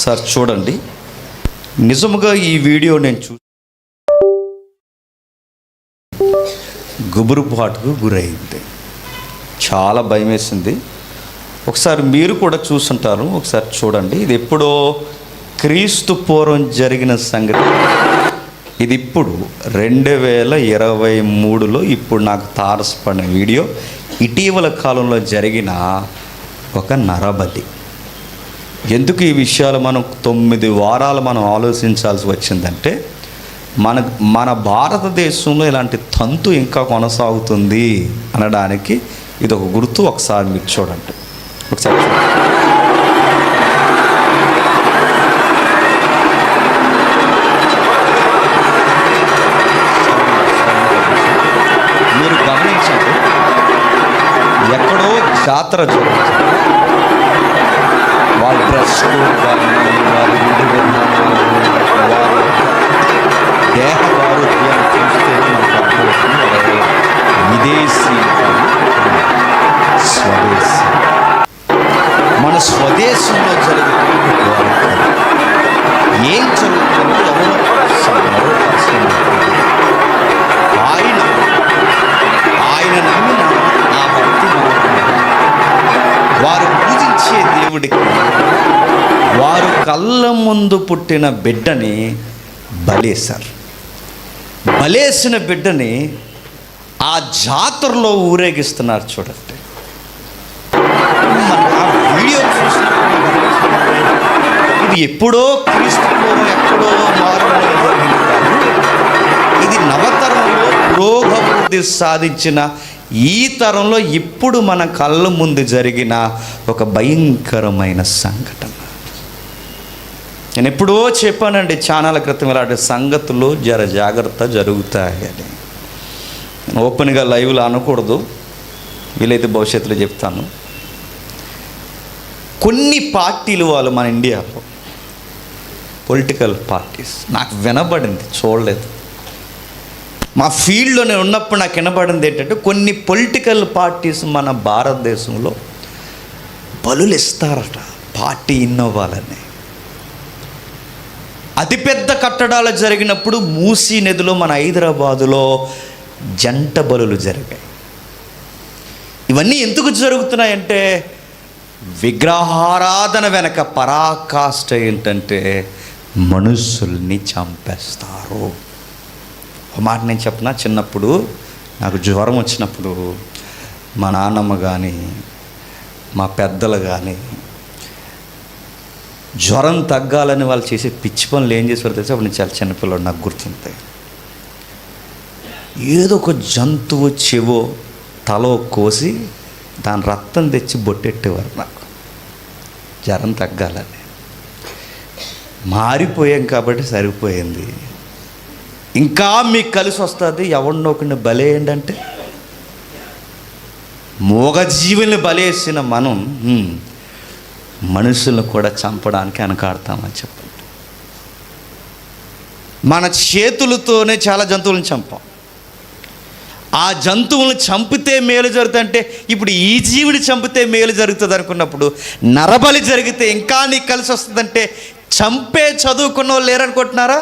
Sir చూడండి, నిజముగా ఈ వీడియో నేను గుబురుపాటుకు గురైంది. చాలా భయం వేసింది. ఒకసారి మీరు కూడా చూస్తుంటారు, ఒకసారి చూడండి. ఇది ఎప్పుడో క్రీస్తు పూర్వం జరిగిన సంగతి. ఇది ఇప్పుడు 2023లో ఇప్పుడు నాకు తారసపడిన వీడియో. ఇటీవల కాలంలో జరిగిన ఒక నరబలి. ఎందుకు ఈ విషయాలు మనం 9 వారాలు మనం ఆలోచించాల్సి వచ్చిందంటే, మన భారతదేశంలో ఇలాంటి తంతు ఇంకా కొనసాగుతుంది అనడానికి ఇది ఒక గుర్తు. ఒకసారి మీరు చూడండి, ఒకసారి చూడండి. మీరు గమనించండి, ఎక్కడో జాతర జరుగుతుంది. వాళ్ళ డ్రెస్ కోడ్ కానీ, వారి ఇంటి నిర్మాణాలు, వారి దేహ ఆరోగ్యాన్ని చూస్తే మనకు అర్థమవుతుంది విదేశీ స్వదేశీ. మన స్వదేశంలో జరుగుతుంది ఏం జరుగుతుందో ఎవరో ఆయన నమ్మిన ఆ భక్తి వారు పూజించే దేవుడికి వారు కళ్ళ ముందు పుట్టిన బిడ్డని బలేశారు. బలేసిన బిడ్డని ఆ జాతరలో ఊరేగిస్తున్నారు. చూడండి, ఆ వీడియో చూసినప్పుడు ఇది ఎప్పుడో క్రీస్తులో ఎక్కడో మారుమూల జరిగింది కాదు. ఇది నవతరంలో పురోగతి సాధించిన ఈ తరంలో ఇప్పుడు మన కళ్ళ ముందు జరిగిన ఒక భయంకరమైన సంఘటన. నేను ఎప్పుడో చెప్పానండి ఛానల్ క్రితం, ఇలాంటి సంగతులు జాగ్రత్త జరుగుతాయని. ఓపెన్గా లైవ్లో అనకూడదు, వీలైతే భవిష్యత్తులో చెప్తాను. కొన్ని పార్టీలు వాళ్ళు మన ఇండియాలో పొలిటికల్ పార్టీస్ నాకు వినబడింది, చూడలేదు. మా ఫీల్డ్లో నేను ఉన్నప్పుడు నాకు వినబడింది ఏంటంటే, కొన్ని పొలిటికల్ పార్టీస్ మన భారతదేశంలో బలులు ఇస్తారట పార్టీ ఇన్నోవాలని. అతిపెద్ద కట్టడాలు జరిగినప్పుడు మూసీ నదిలో మన హైదరాబాదులో జంట బలులు జరిగాయి. ఇవన్నీ ఎందుకు జరుగుతున్నాయంటే, విగ్రహారాధన వెనక పరాకాష్ట ఏంటంటే మనుషుల్ని చంపేస్తారు. ఒక మాట నేను చెప్పిన, చిన్నప్పుడు నాకు జ్వరం వచ్చినప్పుడు మా నాన్నమ్మ కానీ మా పెద్దలు కానీ జ్వరం తగ్గాలని వాళ్ళు చేసే పిచ్చి పనులు ఏం చేసేవారు తెలిసి, అప్పుడు నేను చాలా చిన్నపిల్లడు, నాకు గుర్తుంటాయి. ఏదో ఒక జంతువు చెవో తలో కోసి దాని రక్తం తెచ్చి బొట్టెట్టేవారు నాకు, జ్వరం తగ్గాలని. మారిపోయాం కాబట్టి సరిపోయింది. ఇంకా మీకు కలిసి వస్తుంది, ఎవరినో ఒకరిని బలేయండి అంటే. మూగజీవుల్ని బలేసిన మనం మనుషులను కూడా చంపడానికి వెనకాడతామని చెప్పండి. మన చేతులతోనే చాలా జంతువులను చంపాం. ఆ జంతువులను చంపితే మేలు జరుగుతుందంటే, ఇప్పుడు ఈ జీవిని చంపితే మేలు జరుగుతుంది అనుకున్నప్పుడు నరబలి జరిగితే ఇంకా నీకు కలిసి వస్తుందంటే, చంపే చదువుకున్న వాళ్ళు లేరనుకుంటున్నారా?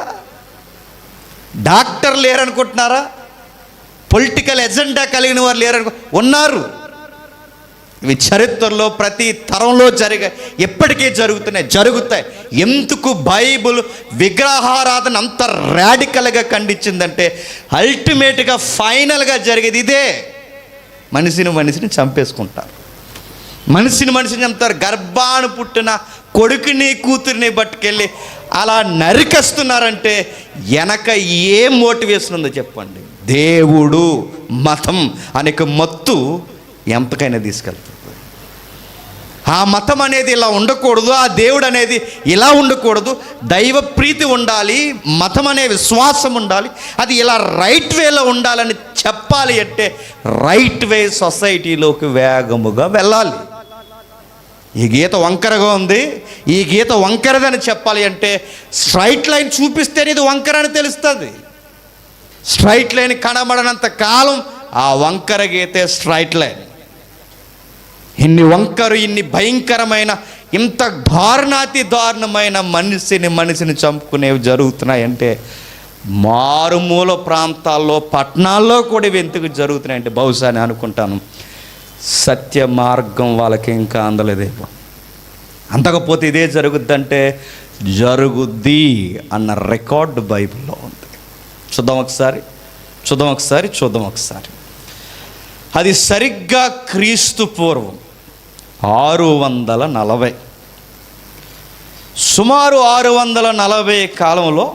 డాక్టర్ లేరనుకుంటున్నారా? పొలిటికల్ ఎజెండా కలిగిన వారు ఉన్నారు. ఇవి చరిత్రలో ప్రతి తరంలో ఎప్పటికీ జరుగుతాయి. ఎందుకు బైబుల్ విగ్రహారాధన అంత రాడికల్గా ఖండించిందంటే, అల్టిమేట్గా ఫైనల్గా జరిగేది ఇదే. మనిషిని చంపేసుకుంటారు, మనిషిని చంపుతారు. గర్భాన్ని పుట్టిన కొడుకుని కూతురిని పట్టుకెళ్ళి అలా నరికేస్తున్నారంటే వెనక ఏ మోటివేషన్ ఉందో చెప్పండి? దేవుడు, మతం అనే మత్తు ఎంతకైనా తీసుకెళ్తుంది. ఆ మతం అనేది ఇలా ఉండకూడదు, ఆ దేవుడు అనేది ఇలా ఉండకూడదు. దైవ ప్రీతి ఉండాలి, మతం అనే విశ్వాసం ఉండాలి, అది ఇలా రైట్ వేలో ఉండాలని చెప్పాలి అంటే రైట్ వే సొసైటీలోకి వేగముగా వెళ్ళాలి. ఈ గీత వంకరగా ఉంది, ఈ గీత వంకరదని చెప్పాలి అంటే స్ట్రైట్ లైన్ చూపిస్తేనే ఇది వంకర అని తెలుస్తుంది. స్ట్రైట్ లైన్ కనబడనంత కాలం ఆ వంకర గీతే స్ట్రైట్ లైన్. ఇన్ని వంకరు, ఇన్ని భయంకరమైన ఇంత దారుణాతి దారుణమైన మనిషిని చంపుకునేవి జరుగుతున్నాయంటే మారుమూల ప్రాంతాల్లో పట్టణాల్లో కూడా ఇవి ఎందుకు జరుగుతున్నాయంటే బహుశా అని అనుకుంటాను సత్య మార్గం వాళ్ళకి ఇంకా అందలేదేమో. అంతకపోతే ఇదే జరుగుద్దంటే జరుగుద్ది అన్న రికార్డు బైబిల్లో ఉంది. చూద్దాం ఒకసారి. అది సరిగ్గా క్రీస్తు పూర్వం 640 సుమారు 640 కాలంలో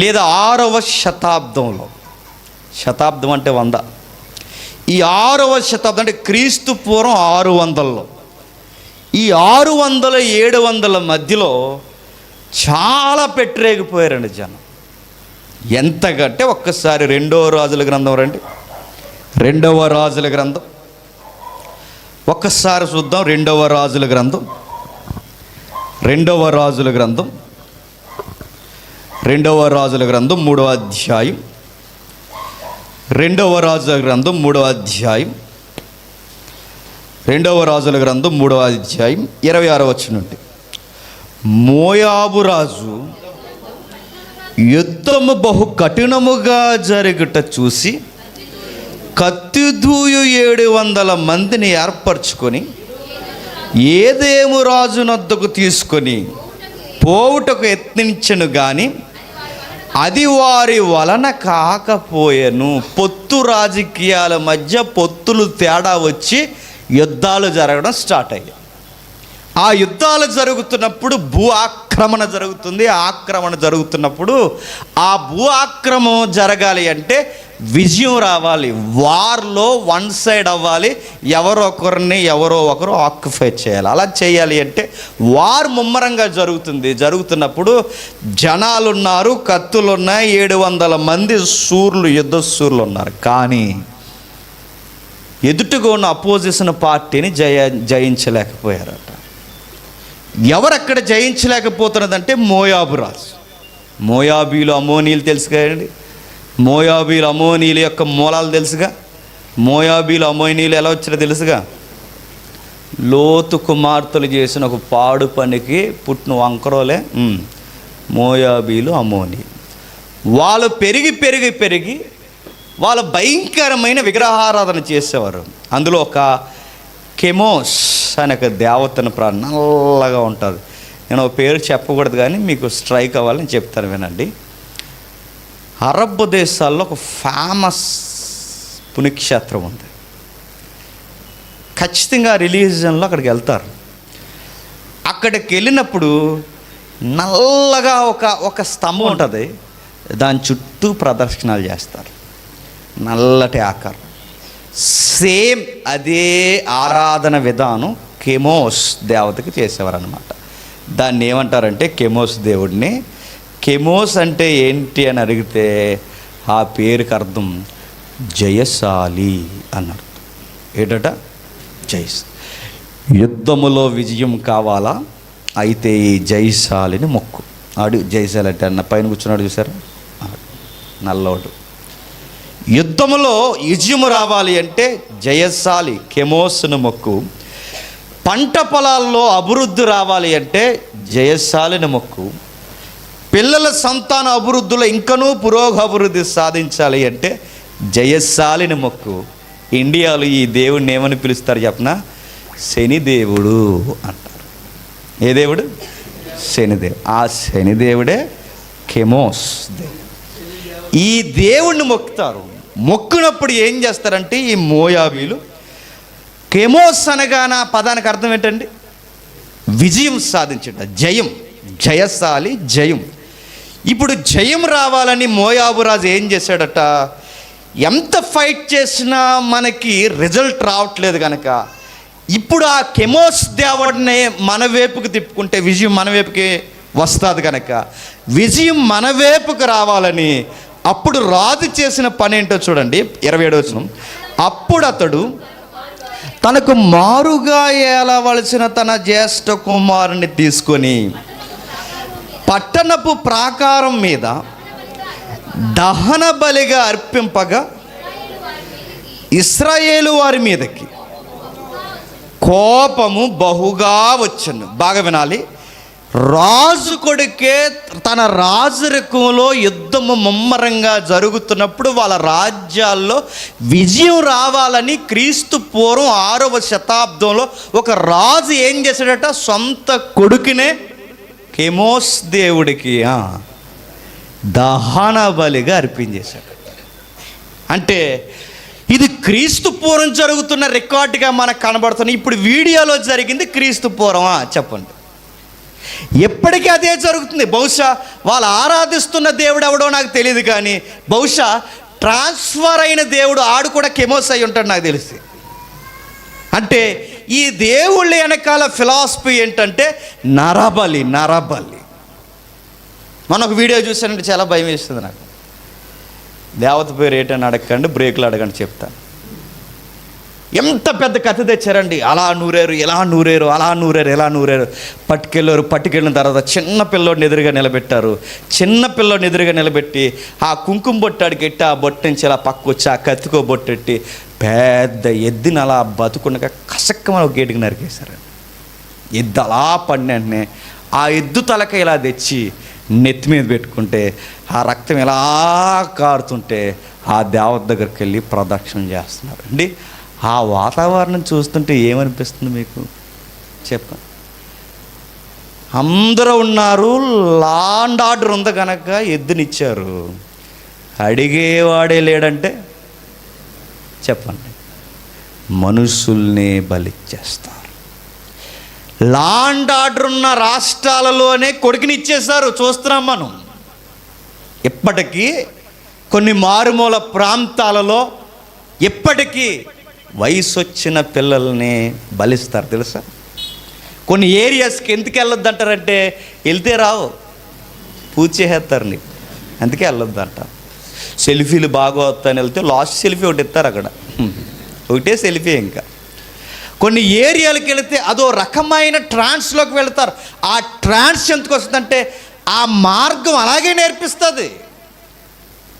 లేదా 6వ శతాబ్దంలో, శతాబ్దం అంటే 100, ఈ 6వ శతాబ్దం అంటే క్రీస్తు పూర్వం 600లో, ఈ 600 700 మధ్యలో చాలా పెట్టరేగిపోయారండి జనం. ఎంతకంటే ఒక్కసారి 2వ రాజుల గ్రంథం రండి. 2వ రాజుల గ్రంథం ఒక్కసారి చూద్దాం. 2వ రాజుల గ్రంథం 3వ అధ్యాయం 2వ రాజుల గ్రంథం 3వ అధ్యాయం 2వ రాజుల గ్రంథం 3వ అధ్యాయం 26వ వచనం నుండి. మోయాబు రాజు యుద్ధము బహు కఠినముగా జరుగుట చూసి కత్తిదూయు 700 మందిని ఏర్పరచుకొని ఏదేము రాజు నద్దకు తీసుకొని పోవుటకు యత్నించెను గాని అది వారి వలన కాకపోయెను. పొత్తు రాజకీయాల మధ్య పొత్తులు తేడా వచ్చి యుద్ధాలు జరగడం స్టార్ట్ అయ్యాయి. ఆ యుద్ధాలు జరుగుతున్నప్పుడు భూ ఆక్రమణ జరుగుతుంది. ఆక్రమణ జరుగుతున్నప్పుడు ఆ భూ ఆక్రమణ జరగాలి అంటే విజయం రావాలి. వార్లో వన్ సైడ్ అవ్వాలి. ఎవరో ఒకరు ఆక్యుపై చేయాలి. అలా చేయాలి అంటే వార్ ముమ్మరంగా జరుగుతున్నప్పుడు జనాలు ఉన్నారు, కత్తులు ఉన్నాయి, 700 మంది యుద్ధ శూరులు ఉన్నారు. కానీ ఎదుటిగా ఉన్న అపోజిషన్ పార్టీని జయించలేకపోయారట. ఎవరక్కడ జయించలేకపోతున్నదంటే మోయాబు రాజు. మోయాబీలు అమోనీలు తెలుసు కదండి. మోయాబీలు అమోనీల యొక్క మూలాలు తెలుసుగా. మోయాబీలు అమోనీలు ఎలా వచ్చారో తెలుసుగా. లోతు కుమార్తెలు చేసిన ఒక పాడు పనికి పుట్టిన వంకరోలే మోయాబీలు అమోనీలు. వాళ్ళు పెరిగి వాళ్ళు భయంకరమైన విగ్రహారాధన చేసేవారు. అందులో ఒక కెమోస్ అనే ఒక దేవతను నల్లగా ఉంటుంది. నేను ఒక పేరు చెప్పకూడదు కానీ మీకు స్ట్రైక్ అవ్వాలని చెప్తాను, వినండి. అరబ్ దేశాల్లో ఒక ఫేమస్ పుణ్యక్షేత్రం ఉంది. ఖచ్చితంగా రిలీజియన్లో అక్కడికి వెళ్తారు. అక్కడికి వెళ్ళినప్పుడు నల్లగా ఒక స్తంభం ఉంటుంది. దాని చుట్టూ ప్రదర్శనలు చేస్తారు. నల్లటి ఆకారం. సేమ్ అదే ఆరాధన విధానం కెమోస్ దేవతకి చేసేవారు అన్నమాట. దాన్ని ఏమంటారంటే కెమోస్ దేవుడిని. కెమోస్ అంటే ఏంటి అని అడిగితే ఆ పేరుకి అర్థం జయశాలి అన్నారు. ఏంటట? యుద్ధములో విజయం కావాలా అయితే ఈ జయశాలిని మొక్కు. ఆడు జయశాలి అంటే అన్న పైన కూర్చున్నాడు చూసారా, నల్లోడు. యుద్ధములో విజయము రావాలి అంటే జయశాలి కెమోస్ను మొక్కు. పంట పొలాల్లో అభివృద్ధి రావాలి అంటే జయశాలిని మొక్కు. పిల్లల సంతాన అభివృద్ధిలో ఇంకనూ పురోగభివృద్ధి సాధించాలి అంటే జయశాలిని మొక్కు. ఇండియాలో ఈ దేవుడిని ఏమని పిలుస్తారు చెప్పనా? శనిదేవుడు అంటారు. ఏ దేవుడు? శనిదేవుడు. ఆ శనిదేవుడే కెమోస్ దేవుడు. ఈ దేవుణ్ణి మొక్కుతారు. మొక్కునప్పుడు ఏం చేస్తారంటే ఈ మోయాబీలు, కెమోస్ అనగా నా పదానికి అర్థం ఏంటండి? విజయం సాధించట, జయం, జయశాలి, జయం. ఇప్పుడు జయం రావాలని మోయాబు రాజు ఏం చేశాడట? ఎంత ఫైట్ చేసినా మనకి రిజల్ట్ రావట్లేదు కనుక ఇప్పుడు ఆ కెమోస్ దేవుడిని మన వైపుకి తిప్పుకుంటే విజయం మన వైపుకి వస్తుంది కనుక విజయం మన వైపుకి రావాలని అప్పుడు రాజు చేసిన పని ఏంటో చూడండి. 27వ వచనం. అప్పుడు అతడు తనకు మారుగా ఏలవలసిన తన జ్యేష్ఠ కుమారుని తీసుకొని పట్టణపు ప్రాకారం మీద దహన బలిగా అర్పింపగా ఇశ్రాయేలు వారి మీదకి కోపము బహుగా వచ్చును. బాగా వినాలి. రాజు కొడుకే తన రాజరికంలో యుద్ధము ముమ్మరంగా జరుగుతున్నప్పుడు వాళ్ళ రాజ్యాల్లో విజయం రావాలని క్రీస్తు పూర్వం 6వ శతాబ్దంలో ఒక రాజు ఏం చేశాడట, సొంత కొడుకునే కెమోస్ దేవుడికి దహన బలిగా అర్పించేశాడు. అంటే ఇది క్రీస్తు పూర్వం జరుగుతున్న రికార్డుగా మనకు కనబడుతుంది. ఇప్పుడు వీడియోలో జరిగింది క్రీస్తు పూర్వమా చెప్పండి? ఎప్పటికీ అదే జరుగుతుంది. బహుశా వాళ్ళు ఆరాధిస్తున్న దేవుడు ఎవడో నాకు తెలియదు, కానీ బహుశా ట్రాన్స్ఫర్ అయిన దేవుడు ఆడు కూడా కెమోస్ అయి ఉంటాడు నాకు తెలిసి. అంటే ఈ దేవుళ్ళ వెనకాల ఫిలాసఫీ ఏంటంటే నరబలి. మొన్న ఒక వీడియో చూసానంటే చాలా భయం వేస్తుంది నాకు. దేవత పేరు ఏంటని అడగండి, బ్రేకులు అడగండి చెప్తాను. ఎంత పెద్ద కథ తెచ్చారండి. అలా నూరేరు, ఇలా నూరేరు, అలా నూరేరు, ఎలా నూరేరు. పట్టుకెళ్ళిన తర్వాత చిన్న పిల్లోడిని ఎదురుగా నిలబెట్టారు. చిన్న పిల్లోడిని ఎదురుగా నిలబెట్టి ఆ కుంకుమ బొట్టాడికి ఎట్టి ఆ బొట్టు నుంచి అలా పక్క వచ్చి ఆ కత్తికో బొట్టెట్టి పెద్ద ఎద్దుని అలా బతుకుండగా కసక్కమని ఒక గేటుకి నరికేశారు. ఎద్దు అలా పడిన ఆ ఎద్దు తలక ఇలా తెచ్చి నెత్తి మీద పెట్టుకుంటే ఆ రక్తం ఎలా కారుతుంటే ఆ దేవత దగ్గరికి వెళ్ళి ప్రదక్షిణ చేస్తున్నారు అండి. ఆ వాతావరణం చూస్తుంటే ఏమనిపిస్తుంది మీకు చెప్పండి? అందరూ ఉన్నారు, లా అండ్ ఆర్డర్ ఉంది కనుక ఎద్దునిచ్చారు. అడిగేవాడే లేడంటే చెప్పండి, మనుషుల్ని బలిచ్చేస్తారు. లా అండ్ ఆర్డర్ ఉన్న రాష్ట్రాలలోనే కొడుకుని ఇచ్చేశారు. చూస్తున్నాం మనం. ఇప్పటికీ కొన్ని మారుమూల ప్రాంతాలలో ఇప్పటికీ వయసు వచ్చిన పిల్లల్ని బలిస్తారు తెలుసా? కొన్ని ఏరియాస్కి ఎందుకు వెళ్ళొద్దు అంటారంటే వెళ్తే రావు, పూజ చేసేస్తారు నీకు, అందుకే వెళ్ళొద్దు అంట. సెల్ఫీలు బాగా వస్తాయని వెళ్తే లాస్ట్ సెల్ఫీ ఒకటి ఇస్తారు అక్కడ, ఒకటే సెల్ఫీ. ఇంకా కొన్ని ఏరియాలకు వెళితే అదో రకమైన ట్రాన్స్లోకి వెళతారు. ఆ ట్రాన్స్ ఎందుకు వస్తుందంటే ఆ మార్గం అలాగే నేర్పిస్తుంది.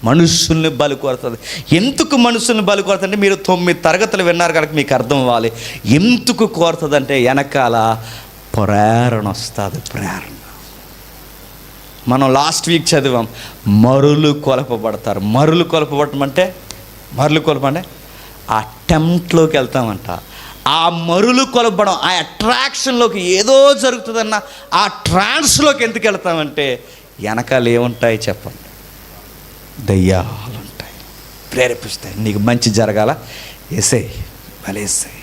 మనుషుల్ని బలి కోరుతుంది. ఎందుకు మనుషుల్ని బలి కోరుతుందంటే మీరు 9 తరగతులు విన్నారు కనుక మీకు అర్థం అవ్వాలి. ఎందుకు కోరుతుంది అంటే వెనకాల ప్రేరణ వస్తుంది. ప్రేరణ మనం లాస్ట్ వీక్ చదివాం. మరులు కొలపబడతారు. మరులు కొలపబడటం అంటే ఆ టెంప్ట్లోకి వెళ్తామంట. ఆ మరులు కొలపడం, ఆ అట్రాక్షన్లోకి ఏదో జరుగుతుందన్న ఆ ట్రాన్స్లోకి ఎందుకు వెళ్తామంటే వెనకాల ఏముంటాయి చెప్పండి? దయ్యాలు ఉంటాయి, ప్రేరేపిస్తాయి. నీకు మంచి జరగాల వేసేయి, భలేసాయి.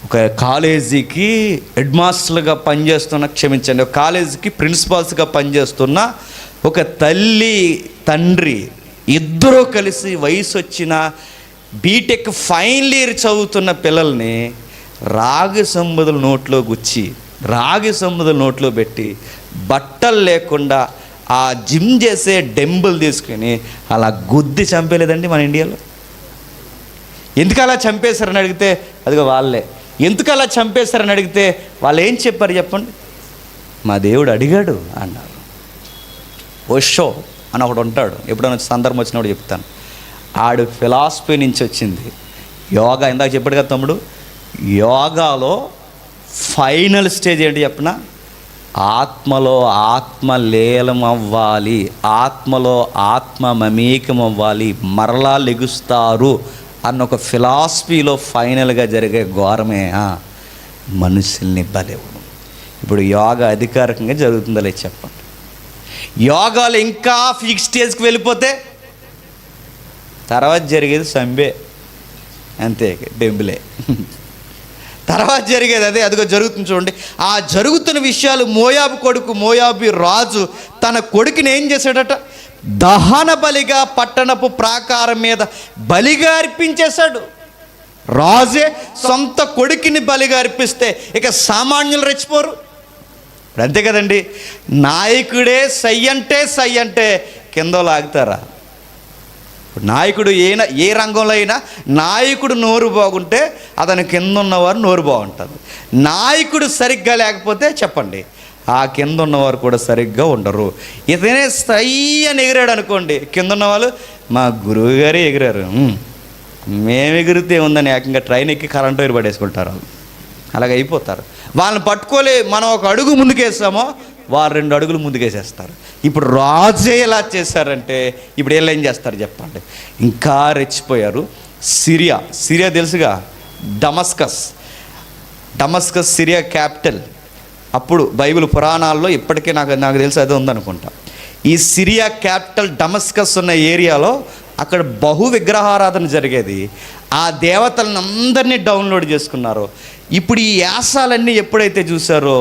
ఒక కాలేజీకి హెడ్ మాస్టర్లుగా పనిచేస్తున్న ఒక కాలేజీకి ప్రిన్సిపాల్స్గా పనిచేస్తున్న ఒక తల్లి తండ్రి ఇద్దరూ కలిసి వయసు వచ్చిన బీటెక్ ఫైనల్ ఇయర్ చదువుతున్న పిల్లల్ని రాగి సంబుదల నోట్లో పెట్టి బట్టలు లేకుండా ఆ జిమ్ చేసే డెంబుల్ తీసుకుని అలా గుద్ది చంపేలేదండి మన ఇండియాలో. ఎందుకు అలా చంపేశారని అడిగితే అదిగో వాళ్ళే. ఎందుకు అలా చంపేశారని అడిగితే వాళ్ళు ఏం చెప్పారు చెప్పండి? మా దేవుడు అడిగాడు అన్నారు. ఓషో అని ఒకడు ఉంటాడు, ఎప్పుడైనా సందర్భం వచ్చినప్పుడు చెప్తాను. ఆడు ఫిలాసఫీ నుంచి వచ్చింది. యోగా ఇందాక చెప్పాడు కదా తమ్ముడు, యోగాలో ఫైనల్ స్టేజ్ ఏంటి చెప్పిన? ఆత్మలో ఆత్మ లీలం అవ్వాలి, ఆత్మలో ఆత్మ మమేకం అవ్వాలి, మరలా లెగుస్తారు అన్న ఒక ఫిలాసఫీలో ఫైనల్గా జరిగే ఘోరమే మనుషుల్ని బలివ్వడం. ఇప్పుడు యోగా అధికారికంగా జరుగుతుందో లేదు చెప్పండి? యోగాలు ఇంకా ఫిక్స్ స్టేజ్కి వెళ్ళిపోతే తర్వాత జరిగేది సంబే, అంతే, డెంబులే. తర్వాత జరిగేది అదిగో జరుగుతుంది చూడండి. ఆ జరుగుతున్న విషయాలు మోయాబు రాజు తన కొడుకుని ఏం చేశాడట? దహన బలిగా పట్టణపు ప్రాకారం మీద బలిగా అర్పించేశాడు. రాజే సొంత కొడుకుని బలిగా అర్పిస్తే ఇక సామాన్యులు రెచ్చిపోరు. అంతే కదండి. నాయకుడే సై అంటే కింద లాగుతారా? నాయకుడు ఏ రంగంలో అయినా నాయకుడు నోరు బాగుంటే అతని కింద ఉన్నవారు నోరు బాగుంటుంది. నాయకుడు సరిగ్గా లేకపోతే చెప్పండి ఆ కింద ఉన్నవారు కూడా సరిగ్గా ఉండరు. ఇతనే సై అని ఎగిరాడు అనుకోండి, కింద ఉన్నవాళ్ళు మా గురువు గారే ఎగిరారు, మేము ఎగిరితే ఉందని ఏకంగా ట్రైన్ ఎక్కి కరెంట్ వైర్ పడేసుకుంటారు వాళ్ళు. అలాగ అయిపోతారు. వాళ్ళని పట్టుకోలే, మనం ఒక అడుగు ముందుకేస్తామో వారు 2 అడుగులు ముందుకేసేస్తారు. ఇప్పుడు రాజే ఎలా చేశారంటే ఇప్పుడు వీళ్ళు ఏం చేస్తారు చెప్పండి? ఇంకా రెచ్చిపోయారు. సిరియా తెలుసుగా, డమస్కస్ సిరియా క్యాపిటల్. అప్పుడు బైబిల్ పురాణాల్లో ఇప్పటికే నాకు తెలిసి అదే ఉందనుకుంటా. ఈ సిరియా క్యాపిటల్ డమస్కస్ ఉన్న ఏరియాలో అక్కడ బహు విగ్రహారాధన జరిగేది. ఆ దేవతలను అందరినీ డౌన్లోడ్ చేసుకున్నారు. ఇప్పుడు ఈ యాసాలన్నీ ఎప్పుడైతే చూసారో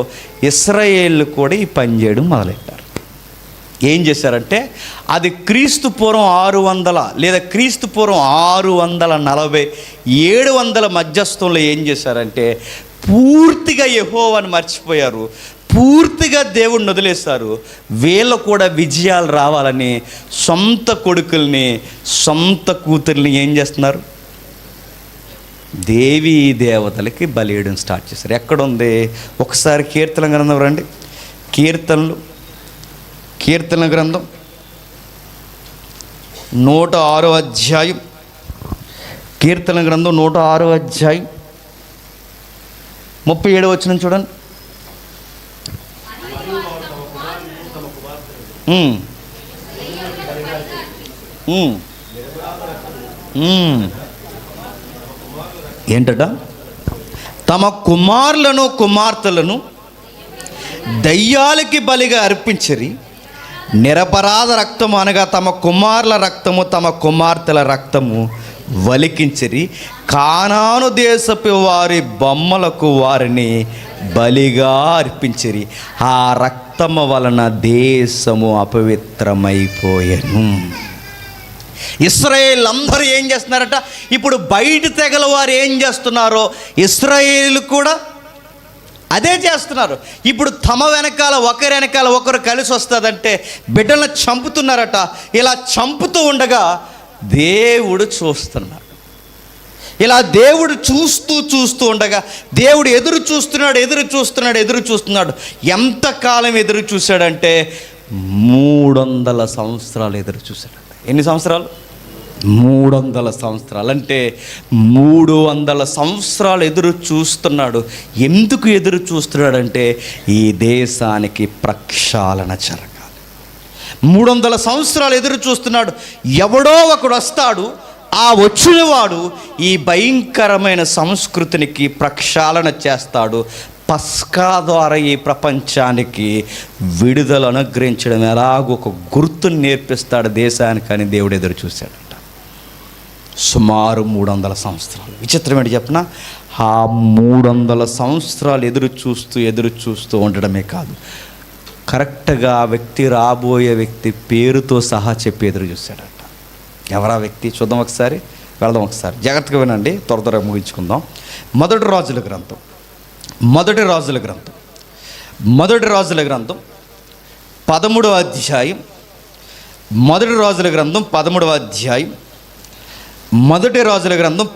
ఇశ్రాయేలు కూడా ఈ పని చేయడం మొదలెట్టారు. ఏం చేశారంటే అది క్రీస్తు పూర్వం 600 లేదా క్రీస్తు పూర్వం 640 700 మధ్యస్థంలో ఏం చేశారంటే పూర్తిగా యెహోవాను మర్చిపోయారు, పూర్తిగా దేవుడిని వదిలేశారు. వీళ్ళు కూడా విజయాలు రావాలని సొంత కొడుకుల్ని సొంత కూతుర్ని ఏం చేస్తున్నారు? దేవీ దేవతలకి బలియడం స్టార్ట్ చేశారు. ఎక్కడుంది? ఒకసారి కీర్తన గ్రంథం రండి. కీర్తన గ్రంథం 106వ అధ్యాయం. కీర్తన గ్రంథం 106వ అధ్యాయం 37వ వచనం చూడండి. ఏంటట? తమ కుమారులను కుమార్తెలను దయ్యాలకి బలిగా అర్పించరి. నిరపరాధ రక్తము అనగా తమ కుమారుల రక్తము తమ కుమార్తెల రక్తము వలికించరి. కానాను దేశపు వారి బొమ్మలకు వారిని బలిగా అర్పించరి. ఆ రక్తము వలన దేశము అపవిత్రమైపోయెను. ఇశ్రాయేల్ అందరూ ఏం చేస్తున్నారట? ఇప్పుడు బయట తెగల వారు ఏం చేస్తున్నారో ఇశ్రాయేలు కూడా అదే చేస్తున్నారు. ఇప్పుడు తమ వెనకాల ఒకరు కలిసి వస్తుందంటే బిడ్డలను చంపుతున్నారట. ఇలా చంపుతూ ఉండగా దేవుడు చూస్తున్నాడు. ఇలా దేవుడు చూస్తూ ఉండగా దేవుడు ఎదురు చూస్తున్నాడు. ఎంతకాలం ఎదురు చూశాడంటే 300 సంవత్సరాలు ఎదురు చూశాడు. ఎన్ని సంవత్సరాలు? 300 సంవత్సరాలు. అంటే 300 సంవత్సరాలు ఎదురు చూస్తున్నాడు. ఎందుకు ఎదురు చూస్తున్నాడంటే ఈ దేశానికి ప్రక్షాళన జరగాలి. 300 సంవత్సరాలు ఎదురు చూస్తున్నాడు. ఎవడో ఒకడు వస్తాడు, ఆ వచ్చినవాడు ఈ భయంకరమైన సంస్కృతికి ప్రక్షాళన చేస్తాడు. పస్కా ద్వారా ఈ ప్రపంచానికి విడుదల అనుగ్రహించడం ఎలాగో ఒక గుర్తుని నేర్పిస్తాడు దేశానికి అని దేవుడు ఎదురు చూశాడట. సుమారు 300 సంవత్సరాలు. విచిత్రం ఏంటి చెప్పిన? ఆ 300 సంవత్సరాలు ఎదురు చూస్తూ ఉండడమే కాదు, కరెక్ట్గా ఆ వ్యక్తి, రాబోయే వ్యక్తి పేరుతో సహా చెప్పి ఎదురు చూశాడట. ఎవరా వ్యక్తి? చూద్దాం ఒకసారి, వెళదాం ఒకసారి. జాగ్రత్తగా వినండి, త్వరగా ముగించుకుందాం. మొదటి రాజుల గ్రంథం 13వ అధ్యాయం. మొదటి రాజుల గ్రంథం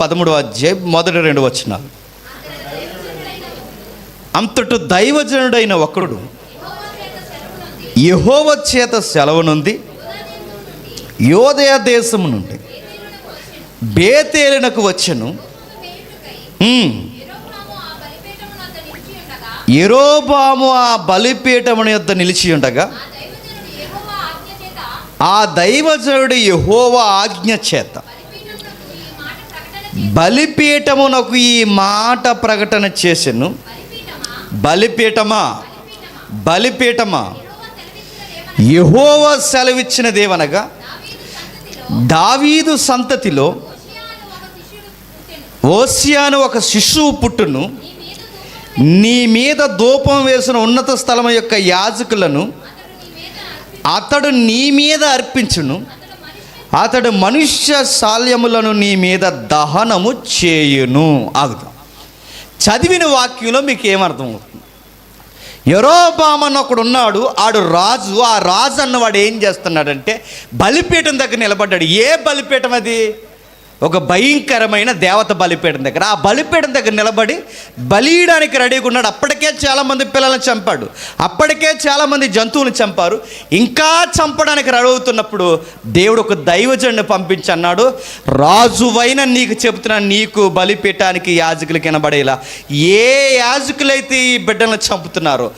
13వ అధ్యాయం. మొదటి 2 వచనాలు. అంతటి దైవజనుడైన ఒకడు యెహోవా చేత సెలవు నుండి యోదయ దేశము నుండి బేతేలునకు వచ్చెను. యెరోబాము ఆ బలిపీఠమున యొద్ద నిలిచి ఉండగా ఆ దైవజనుడు యెహోవా ఆజ్ఞ చేత బలిపీఠమునకు ఈ మాట ప్రకటన చేసెను. బలిపీఠమా యెహోవా సెలవిచ్చినదేవనగా దావీదు సంతతిలో ఓసియాను ఒక శిశువు పుట్టును. నీ మీద ధూపం వేసిన ఉన్నత స్థలము యొక్క యాజకులను అతడు నీ మీద అర్పించును. అతడు మనుష్య శాల్యములను నీ మీద దహనము చేయును. ఆగుతాం. చదివిన వాక్యంలో మీకు ఏమర్థమవుతుంది? యెరోబాము అని ఒకడు ఉన్నాడు, ఆడు రాజు. ఆ రాజు అన్నవాడు ఏం చేస్తున్నాడంటే బలిపీఠం దగ్గర నిలబడ్డాడు. ఏ బలిపీఠం అది? ఒక భయంకరమైన దేవత బలిపీఠం దగ్గర. ఆ బలిపీఠం దగ్గర నిలబడి బలియడానికి రెడీగా ఉన్నాడు. అప్పటికే చాలామంది పిల్లలను చంపాడు, అప్పటికే చాలామంది జంతువులను చంపారు. ఇంకా చంపడానికి రెడీ అవుతున్నప్పుడు దేవుడు ఒక దైవజనుడిని పంపించి అన్నాడు, రాజువైన నీకు చెబుతున్నాను, నీకు బలిపీఠానికి యాజకులకి వినబడేలా ఏ యాజకులైతే ఈ బిడ్డలను చంపుతున్నారో,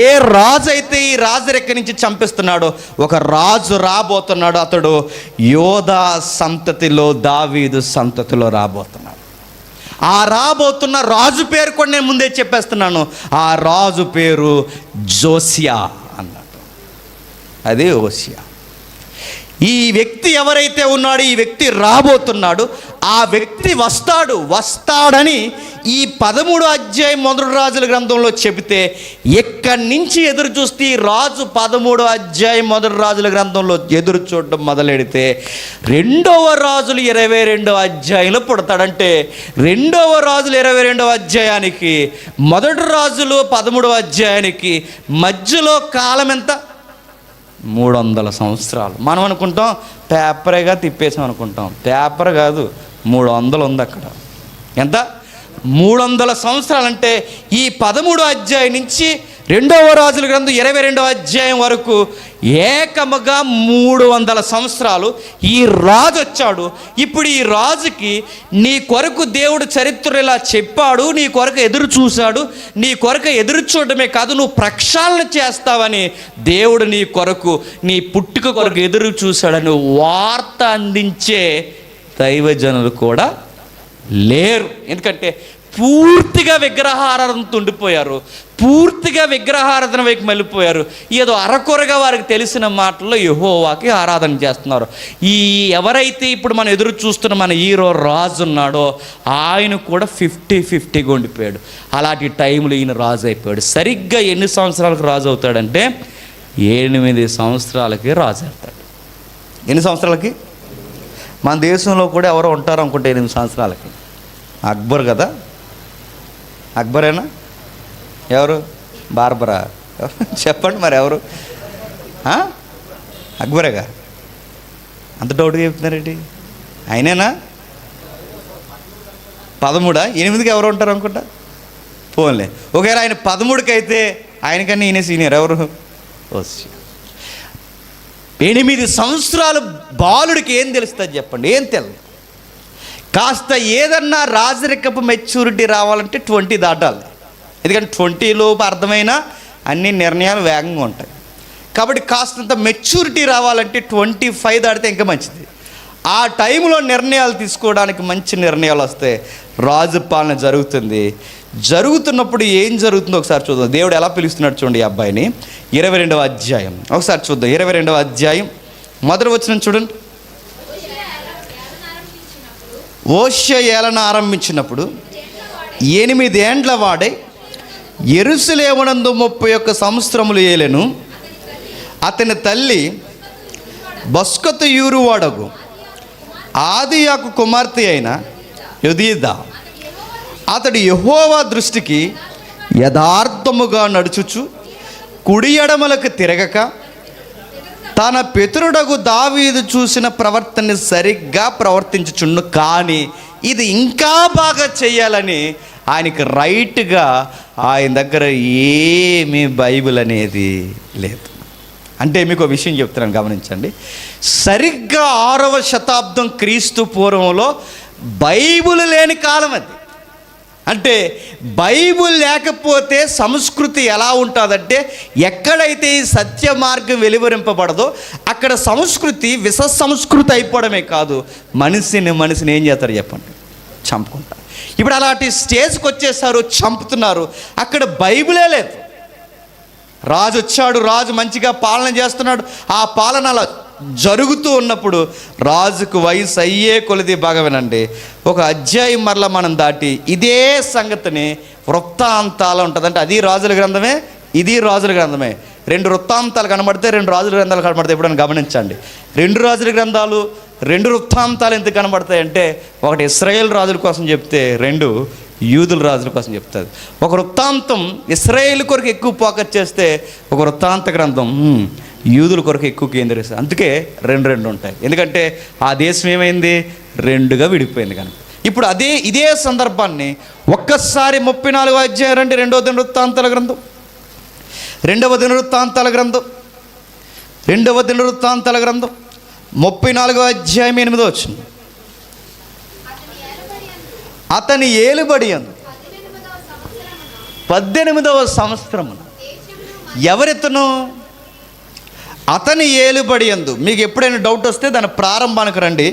ఏ రాజు అయితే ఈ రాజరెక్క నుంచి చంపిస్తున్నాడో, ఒక రాజు రాబోతున్నాడు. అతడు యోధా సంతతిలో, దావీదు సంతతిలో రాబోతున్నాడు. ఆ రాబోతున్న రాజు పేరు కూడా నేను ముందే చెప్పేస్తున్నాను. ఆ రాజు పేరు జోసియా అన్నాడు. అది ఓసియా. ఈ వ్యక్తి ఎవరైతే ఉన్నాడో, ఈ వ్యక్తి రాబోతున్నాడు. ఆ వ్యక్తి వస్తాడని ఈ 13వ అధ్యాయం మొదటి రాజుల గ్రంథంలో చెబితే, ఎక్కడి నుంచి ఎదురు చూస్తే ఈ రాజు 13వ అధ్యాయం మొదటి రాజుల గ్రంథంలో ఎదురు చూడడం మొదలెడితే 2వ రాజులు 22వ అధ్యాయంలో పుడతాడంటే 2వ రాజులు 22వ అధ్యాయానికి మొదటి రాజులు 13వ అధ్యాయానికి మధ్యలో కాలం ఎంత? 300 సంవత్సరాలు. మనం అనుకుంటాం పేపరేగా తిప్పేసాం అనుకుంటాం. పేపర్ కాదు, 300 ఉంది అక్కడ. ఎంత? 300 సంవత్సరాలంటే ఈ 13వ అధ్యాయం నుంచి 2వ రాజుల గ్రంథం 22వ అధ్యాయం వరకు ఏకముగా 300 సంవత్సరాలు ఈ రాజు వచ్చాడు. ఇప్పుడు ఈ రాజుకి నీ కొరకు దేవుడు చరిత్ర ఇలా చెప్పాడు, నీ కొరకు ఎదురు చూశాడు. నీ కొరకు ఎదురు చూడడమే కాదు, నువ్వు ప్రక్షాళన చేస్తావని దేవుడు నీ కొరకు, నీ పుట్టుక కొరకు ఎదురు చూశాడని వార్త అందించే దైవజనులు కూడా లేరు. ఎందుకంటే పూర్తిగా విగ్రహారాధనతో ఉండిపోయారు, పూర్తిగా విగ్రహారాధన వైపు వెళ్ళిపోయారు. ఏదో అరకొరగా వారికి తెలిసిన మాటల్లో యెహోవాకి ఆరాధన చేస్తున్నారు. ఈ ఎవరైతే ఇప్పుడు మనం ఎదురు చూస్తున్న మన హీరో రాజు ఉన్నాడో ఆయన కూడా 50-50గా ఉండిపోయాడు. అలాంటి టైంలో ఈయన రాజు అయిపోయాడు. సరిగ్గా ఎన్ని సంవత్సరాలకు రాజు అవుతాడంటే 8 సంవత్సరాలకి రాజు అవుతాడు. ఎన్ని సంవత్సరాలకి? మన దేశంలో కూడా ఎవరో ఉంటారు అనుకుంటే 8 సంవత్సరాలకి. అక్బర్ కదా, అక్బరేనా? ఎవరు? బార్బరా? చెప్పండి మరి ఎవరు? అక్బరేగా? అంత డౌట్గా చెప్తున్నారేంటి? ఆయనేనా? 13 8కి ఎవరు ఉంటారు అనుకుంటా? పోన్లే, ఒకవేళ ఆయన 13కి అయితే ఆయనకన్నా ఈయన సీనియర్. ఎవరు? 8 సంవత్సరాలు బాలుడికి ఏం తెలుస్తుంది చెప్పండి? ఏం తెలియదు. కాస్త ఏదన్నా రాజరికపు మెచ్యూరిటీ రావాలంటే 20 దాటాలి. ఎందుకంటే 20లోపు అర్థమైన అన్ని నిర్ణయాలు వేగంగా ఉంటాయి. కాబట్టి కాస్తంత మెచ్యూరిటీ రావాలంటే 25 దాటితే ఇంకా మంచిది. ఆ టైంలో నిర్ణయాలు తీసుకోవడానికి మంచి నిర్ణయాలు వస్తే రాజు పాలన జరుగుతుంది. జరుగుతున్నప్పుడు ఏం జరుగుతుందో ఒకసారి చూద్దాం. దేవుడు ఎలా పిలుస్తున్నాడు చూడండి ఈ అబ్బాయిని. 22వ అధ్యాయం ఒకసారి చూద్దాం. 22వ అధ్యాయం మొదటి వచనం చూడండి. ఓష్య ఏలన ఆరంభించినప్పుడు 8 ఏండ్ల వాడై యెరూషలేమునందు 31 సంవత్సరములు ఏలెను. అతని తల్లి బస్కతు యూరువాడగు ఆదియాకు కుమార్తె అయిన యొదీదా. అతడు యెహోవా దృష్టికి యథార్థముగా నడుచుచు కుడి ఎడమలకు తిరగక తన పితరుడగు దావీదు చూసిన ప్రవర్తనని సరిగ్గా ప్రవర్తించుచుండు. కానీ ఇది ఇంకా బాగా చేయాలని ఆయనకి రైట్గా ఆయన దగ్గర ఏమీ బైబిల్ అనేది లేదు. అంటే మీకు ఒక విషయం చెప్తున్నాను, గమనించండి. సరిగ్గా 6వ శతాబ్దం క్రీస్తు పూర్వంలో బైబిల్ లేని కాలం అది. అంటే బైబిల్ లేకపోతే సంస్కృతి ఎలా ఉంటుందంటే, ఎక్కడైతే ఈ సత్య మార్గం వెలువరింపబడదో అక్కడ సంస్కృతి విష సంస్కృతి అయిపోవడమే కాదు, మనిషిని ఏం చేస్తారు చెప్పండి? చంపుకుంటారు. ఇప్పుడు అలాంటి స్టేజ్కి వచ్చేసారు, చంపుతున్నారు. అక్కడ బైబిలే లేదు. రాజు వచ్చాడు, రాజు మంచిగా పాలన చేస్తున్నాడు. ఆ పాలన అలా జరుగుతూ ఉన్నప్పుడు రాజుకు వయసు అయ్యే కొలిది బాగా వినండి. ఒక అధ్యాయం మరలా మనం దాటి ఇదే సంగతిని వృత్తాంతాలు ఉంటుంది. అంటే అది రాజుల గ్రంథమే, ఇది రాజుల గ్రంథమే. 2 వృత్తాంతాలు కనబడితే 2 రాజుల గ్రంథాలు కనబడతాయి. ఎప్పుడైనా గమనించండి. 2 రాజుల గ్రంథాలు 2 వృత్తాంతాలు ఎందుకు కనబడతాయి అంటే, ఒకటి ఇశ్రాయేల్ రాజుల కోసం చెప్తే 2 యూదుల రాజుల కోసం చెప్తుంది. ఒక వృత్తాంతం ఇశ్రాయేల్ కొరకు ఎక్కువ ఫోకస్ చేస్తే, ఒక వృత్తాంత గ్రంథం యూదుల కొరకు ఎక్కువ కేంద్రీకరిస్తారు. అందుకే రెండు ఉంటాయి. ఎందుకంటే ఆ దేశం ఏమైంది, రెండుగా విడిపోయింది కనుక. ఇప్పుడు ఇదే సందర్భాన్ని ఒక్కసారి 34వ అధ్యాయం రండి, రెండవ దినవృత్తాంతాల గ్రంథం 34వ అధ్యాయం 8వ వచనం. అతని ఏలుబడి యందు 18వ సంవత్సరమున. ఎవరితను? అతని ఏలుబడి యందు. మీకు ఎప్పుడైనా డౌట్ వస్తే దాని ప్రారంభానికి రండి.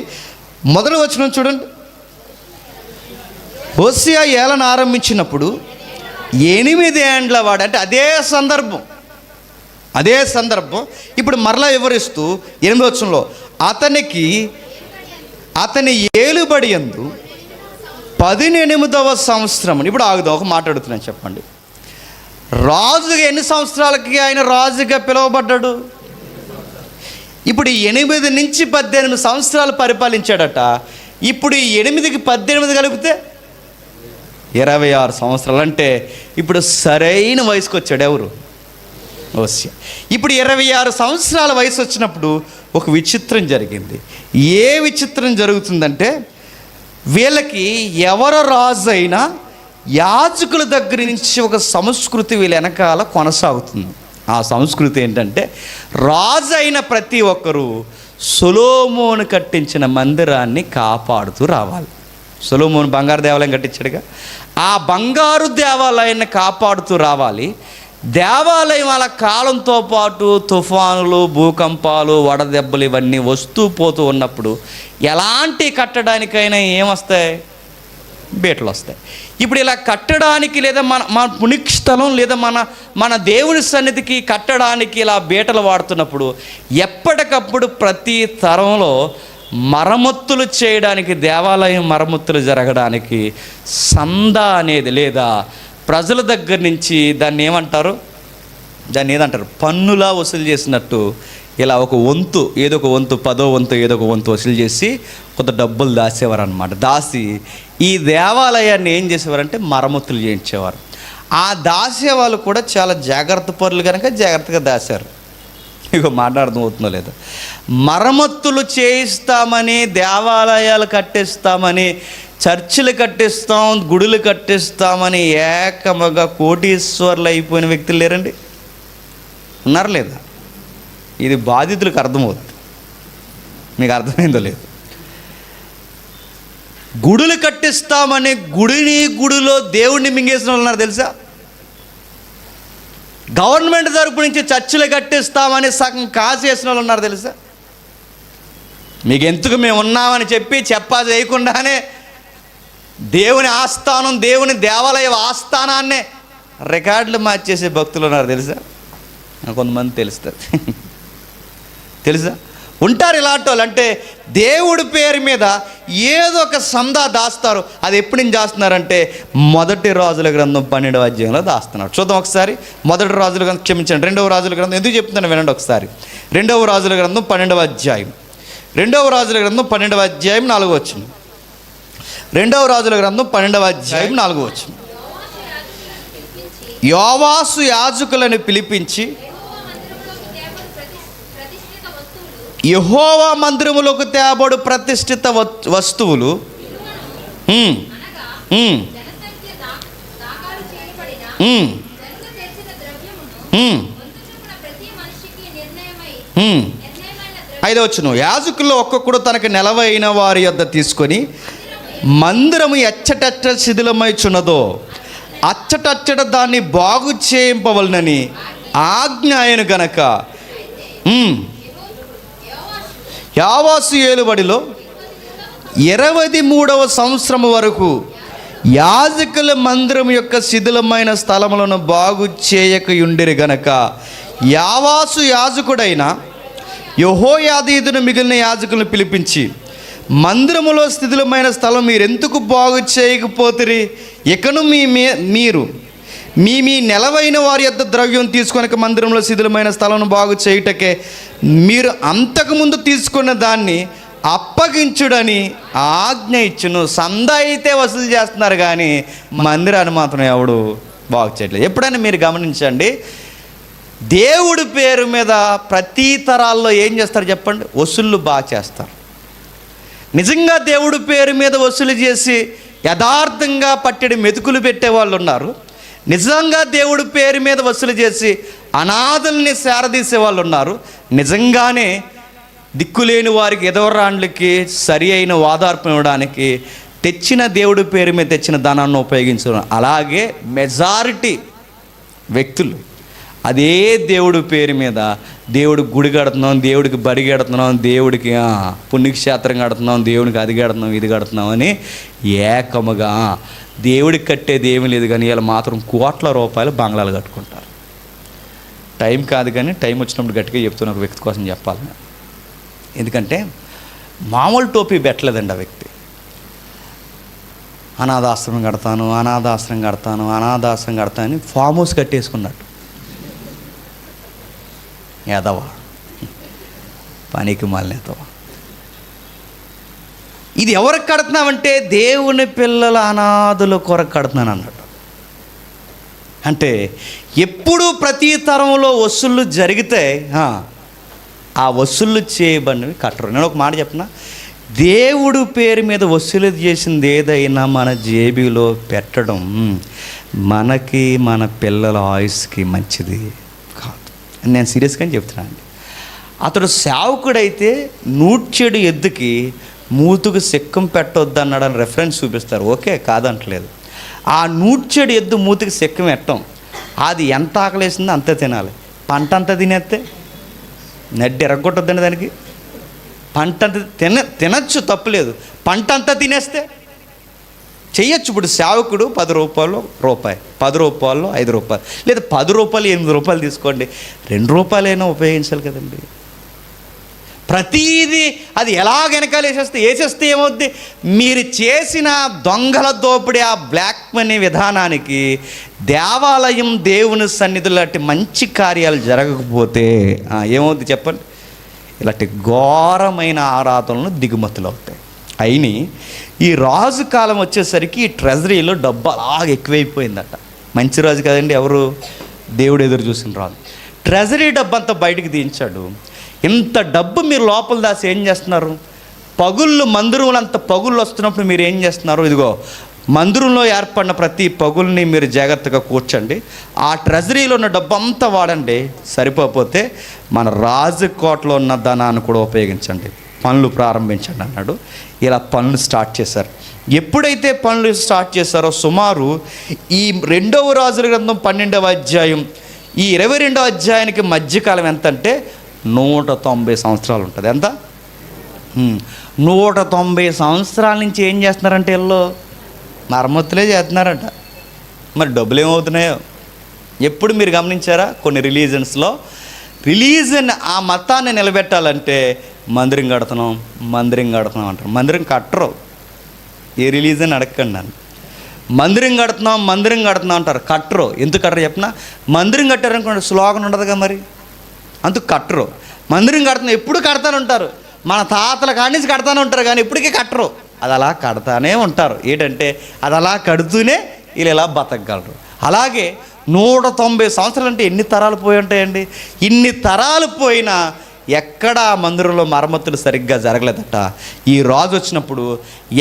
మొదటి వచనం చూడండి. హోషేయ ఏలన ఆరంభించినప్పుడు 8 ఏండ్ల వాడు. అంటే అదే సందర్భం ఇప్పుడు మరలా వివరిస్తూ 8వ వచనంలో అతని ఏలుబడి యందు 18వ సంవత్సరం. ఇప్పుడు ఆగుదాం, ఒక మాట్లాడుతున్నాను, చెప్పండి. రాజుగా ఎన్ని సంవత్సరాలకి ఆయన రాజుగా పిలువబడ్డాడు? ఇప్పుడు 8 నుంచి 18 సంవత్సరాలు పరిపాలించాడట. ఇప్పుడు 8కి 18 కలిపితే 26 సంవత్సరాలు. అంటే ఇప్పుడు సరైన వయసుకు వచ్చాడు. ఎవరు? హోషేయ. ఇప్పుడు 26 సంవత్సరాల వయసు వచ్చినప్పుడు ఒక విచిత్రం జరిగింది. ఏ విచిత్రం జరుగుతుందంటే, వీళ్ళకి ఎవరు రాజు అయినా యాజకుల దగ్గర నుంచి ఒక సంస్కృతి వీళ్ళ వెనకాల కొనసాగుతుంది. ఆ సంస్కృతి ఏంటంటే, రాజు అయిన ప్రతి ఒక్కరూ సొలొమోను కట్టించిన మందిరాన్ని కాపాడుతూ రావాలి. సొలొమోను బంగారు దేవాలయం కట్టించాడుగా, ఆ బంగారు దేవాలయాన్ని కాపాడుతూ రావాలి. దేవాలయం అలా కాలంతో పాటు తుఫానులు, భూకంపాలు, వడదెబ్బలు ఇవన్నీ వస్తూ పోతూ ఉన్నప్పుడు ఎలాంటి కట్టడానికైనా ఏమొస్తాయి? బీటలు వస్తాయి. ఇప్పుడు ఇలా కట్టడానికి లేదా మన పుణ్యస్థలం లేదా మన దేవుని సన్నిధికి కట్టడానికి ఇలా బీటలు వాడుతున్నప్పుడు ఎప్పటికప్పుడు ప్రతి తరంలో మరమ్మతులు చేయడానికి, దేవాలయం మరమ్మతులు జరగడానికి సందా అనేది లేదా ప్రజల దగ్గర నుంచి దాన్ని ఏదంటారు, పన్నులా వసూలు చేసినట్టు ఇలా ఒక వంతు, ఏదో ఒక వంతు, 10వ వంతు ఏదో ఒక వంతు వసూలు చేసి కొంత డబ్బులు దాచేవారు అనమాట. దాసి ఈ దేవాలయాన్ని ఏం చేసేవారంటే మరమ్మతులు చేయించేవారు. ఆ దాసేవాళ్ళు కూడా చాలా జాగ్రత్త పరులు కనుక జాగ్రత్తగా దాశారు. ఇక మాట్లాడడం అవుతుందో లేదో. మరమ్మతులు చేయిస్తామని, దేవాలయాలు కట్టిస్తామని, చర్చిలు కట్టిస్తాం, గుడులు కట్టిస్తామని ఏకముగా కోటీశ్వర్లు అయిపోయిన వ్యక్తులు లేరండి? ఉన్నారు లేదా? ఇది బాధితులకు అర్థమవుతుంది. మీకు అర్థమైందో లేదు? గుడులు కట్టిస్తామని గుడిలో దేవుణ్ణి మింగేసిన వాళ్ళు ఉన్నారు తెలుసా? గవర్నమెంట్ తరపు నుంచి చర్చిలు కట్టిస్తామని సగం కాసేసిన వాళ్ళు ఉన్నారు తెలుసా? మీకు ఎందుకు మేము ఉన్నామని చెప్పా చేయకుండానే దేవుని ఆస్థానం, దేవుని దేవాలయ ఆస్థానాన్నే రికార్డులు మార్చేసే భక్తులు ఉన్నారు తెలుసా? కొంతమంది తెలుసా? ఉంటారు ఇలాంటి వాళ్ళు. అంటే దేవుడి పేరు మీద ఏదో ఒక సందా దాస్తారు. అది ఎప్పటి నుంచి దాస్తున్నారంటే 1 రాజుల గ్రంథం 12వ అధ్యాయంలో దాస్తున్నారు. చూద్దాం ఒకసారి. 1 రాజుల గ్రంథం, క్షమించండి, 2వ రాజుల గ్రంథం. ఎందుకు చెప్తున్నాను వినండి ఒకసారి. 2వ రాజుల గ్రంథం 12వ అధ్యాయం, 2వ రాజుల గ్రంథం 12వ అధ్యాయం 4వ వచనం. 2వ రాజుల గ్రంథం 12వ అధ్యాయం 4వ వచనం. యోవాషు యాజకులను పిలిపించి యెహోవా మందిరములోకి తేబడు ప్రతిష్ఠిత వస్తువులు ఐదవ వచనం. యాజకుల్లో ఒక్కొక్కడు తనకు నెలవైన వారి యొద్ద తీసుకొని మందిరము ఎచ్చటెచ్చ శిథిలమైచున్నదో అచ్చటచ్చట దాన్ని బాగు చేయింపవలనని ఆజ్ఞ అయిన గనక యోవాషు ఏలుబడిలో 23వ సంవత్సరం వరకు యాజకుల మందిరం యొక్క శిథిలమైన స్థలములను బాగు చేయకయుండిరి గనక యోవాషు యాజకుడైన యెహోయాదీదును మిగిలిన యాజకులను పిలిపించి, మందిరములో శిథిలమైన స్థలం మీరెందుకు బాగు చేయకపోతిరి? ఇకను మీరు మీ నెలవైన వారి యొద్ద ద్రవ్యం తీసుకొనక మందిరంలో శిథిలమైన స్థలం బాగు చేయుటకే మీరు అంతకుముందు తీసుకున్న దాన్ని అప్పగించుడని ఆజ్ఞ ఇచ్చును. సందా అయితే వసూలు చేస్తున్నారు కానీ మందిరాన్ని మాత్రం ఎవడు బాగు చేయట్లేదు. ఎప్పుడైనా మీరు గమనించండి, దేవుడి పేరు మీద ప్రతి తరాల్లో ఏం చేస్తారు చెప్పండి? వసూళ్ళు బాగా చేస్తారు. నిజంగా దేవుడి పేరు మీద వసూలు చేసి యథార్థంగా పట్టెడి మెతుకులు పెట్టే వాళ్ళు ఉన్నారు. నిజంగా దేవుడి పేరు మీద వసూలు చేసి అనాథల్ని సేరదీసే వాళ్ళు ఉన్నారు. నిజంగానే దిక్కులేని వారికి ఎదవరాండ్లకి సరి అయిన ఓదార్పు ఇవ్వడానికి తెచ్చిన దేవుడి పేరు మీద తెచ్చిన ధనాన్ని ఉపయోగించడం. అలాగే మెజారిటీ వ్యక్తులు అదే దేవుడి పేరు మీద దేవుడికి గుడి కడుతున్నాం, దేవుడికి బడి కడుతున్నాం, దేవుడికి పుణ్యక్షేత్రం కడుతున్నాం, దేవుడికి అది కడుతున్నాం, ఇది కడుతున్నాం అని ఏకముగా దేవుడికి కట్టేది ఏమీ లేదు. కానీ వీళ్ళు మాత్రం కోట్ల రూపాయలు బంగ్లాలు కట్టుకుంటారు. టైం కాదు కానీ టైం వచ్చినప్పుడు గట్టిగా చెప్తున్న ఒక వ్యక్తి కోసం చెప్పాలి. ఎందుకంటే మామూలు టోపీ పెట్టలేదండి ఆ వ్యక్తి. అనాథాశ్రమం కడతాను, అనాథాశ్రమం కడతాను, అనాథాశ్రమం కడతాను అని ఫామ్ హౌస్ కట్టేసుకున్నాడు. ఎదవా, పనికి మాలినేదవా. ఇది ఎవరికి కడుతున్నామంటే దేవుని పిల్లల అనాథుల కొరకు కడుతున్నాను అన్నాడు. అంటే ఎప్పుడు ప్రతి తరంలో వసూళ్ళు జరిగితే ఆ వసూళ్ళు చేయబడినవి కట్టరు. నేను ఒక మాట చెప్పనా, దేవుడు పేరు మీద వసూలు చేసింది ఏదైనా మన జేబీలో పెట్టడం మనకి మన పిల్లల ఆయుస్కి మంచిది కాదు. నేను సీరియస్గా చెప్తున్నాను అండి. అతడు సేవకుడైతే నూడ్చెడు ఎద్దుకి మూతుకు సెక్కం పెట్టొద్దు అన్నాడని రెఫరెన్స్ చూపిస్తారు. ఓకే, కాదంటలేదు. ఆ నూడ్చెడు ఎద్దు మూతికి సెక్కం పెట్టం, అది ఎంత ఆకలేసిందో అంతే తినాలి. పంట అంతా తినేస్తే నడ్డి ఎరగొట్టొద్దండి దానికి. పంట అంతా తినచ్చు, తప్పులేదు. పంట అంతా తినేస్తే చెయ్యొచ్చు. ఇప్పుడు సేవకుడు 10 రూపాయలు రూపాయి, 10 రూపాయలు 5 రూపాయలు, లేదా 10 రూపాయలు 8 రూపాయలు తీసుకోండి, 2 రూపాయలైనా ఉపయోగించాలి కదండి. ప్రతీది అది ఎలాగెనకాల వేసేస్తే ఏమవుద్ది? మీరు చేసిన దొంగల దోపిడీ, ఆ బ్లాక్ మనీ విధానానికి దేవాలయం, దేవుని సన్నిధులు లాంటి మంచి కార్యాలు జరగకపోతే ఏమవుద్ది చెప్పండి? ఇలాంటి ఘోరమైన ఆరాధనలు దిగుమతులు అవుతాయి. అయిని ఈ రాజు కాలం వచ్చేసరికి ఈ ట్రెజరీలో డబ్బు అలాగ ఎక్కువైపోయిందట. మంచి రాజు కదండి, ఎవరు? దేవుడు ఎదురు చూసిన రాజు. ట్రెజరీ డబ్బు అంతా బయటికి తీయించాడు. ఇంత డబ్బు మీరు లోపల దాసి ఏం చేస్తున్నారు? పగుళ్ళు, మందిరంలో అంత పగుళ్ళు వస్తున్నప్పుడు మీరు ఏం చేస్తున్నారు? ఇదిగో మందిరంలో ఏర్పడిన ప్రతి పగుల్ని మీరు జాగ్రత్తగా కూర్చోండి, ఆ ట్రెజరీలో ఉన్న డబ్బు అంతా వాడండి. సరిపోతే మన రాజకోటలో ఉన్న ధనాన్ని కూడా ఉపయోగించండి, పనులు ప్రారంభించండి అన్నాడు. ఇలా పనులు స్టార్ట్ చేశారు. ఎప్పుడైతే పనులు స్టార్ట్ చేశారో సుమారు ఈ 2వ రాజుల గ్రంథం 12వ అధ్యాయం ఈ 22వ అధ్యాయానికి మధ్యకాలం ఎంత అంటే 190 సంవత్సరాలు ఉంటుంది. ఎంత? 190 సంవత్సరాల నుంచి ఏం చేస్తున్నారంటే వీళ్ళు మరమ్మతులే చేస్తున్నారంట. మరి డబ్బులు ఏమవుతున్నాయో ఎప్పుడు మీరు గమనించారా? కొన్ని రిలీజన్స్లో రిలీజన్ ఆ మతాన్ని నిలబెట్టాలంటే మందిరం కడుతున్నాం అంటారు. మందిరం కట్టరు. ఏ రిలీజన్ అడగండి నన్ను. మందిరం కడుతున్నాం అంటారు, కట్టరు. ఎందుకు కట్టరు చెప్పినా? మందిరం కట్టారనుకోండి స్లోగన్ ఉండదుగా, మరి అందుకు కట్టరు. మందిరం కడుతున్నాం ఎప్పుడు కడతానే ఉంటారు, మన తాతల కాడి నుంచి కడతానే ఉంటారు, కానీ ఇప్పటికీ కట్టరు. అది అలా కడతానే ఉంటారు. ఏంటంటే అది అలా కడుతూనే వీళ్ళు ఇలా బతకగలరు. అలాగే 190 సంవత్సరాలు అంటే ఎన్ని తరాలు పోయి ఉంటాయండి? ఇన్ని తరాలు పోయినా ఎక్కడ మందిరంలో మరమ్మతులు సరిగ్గా జరగలేదట. ఈ రాజు వచ్చినప్పుడు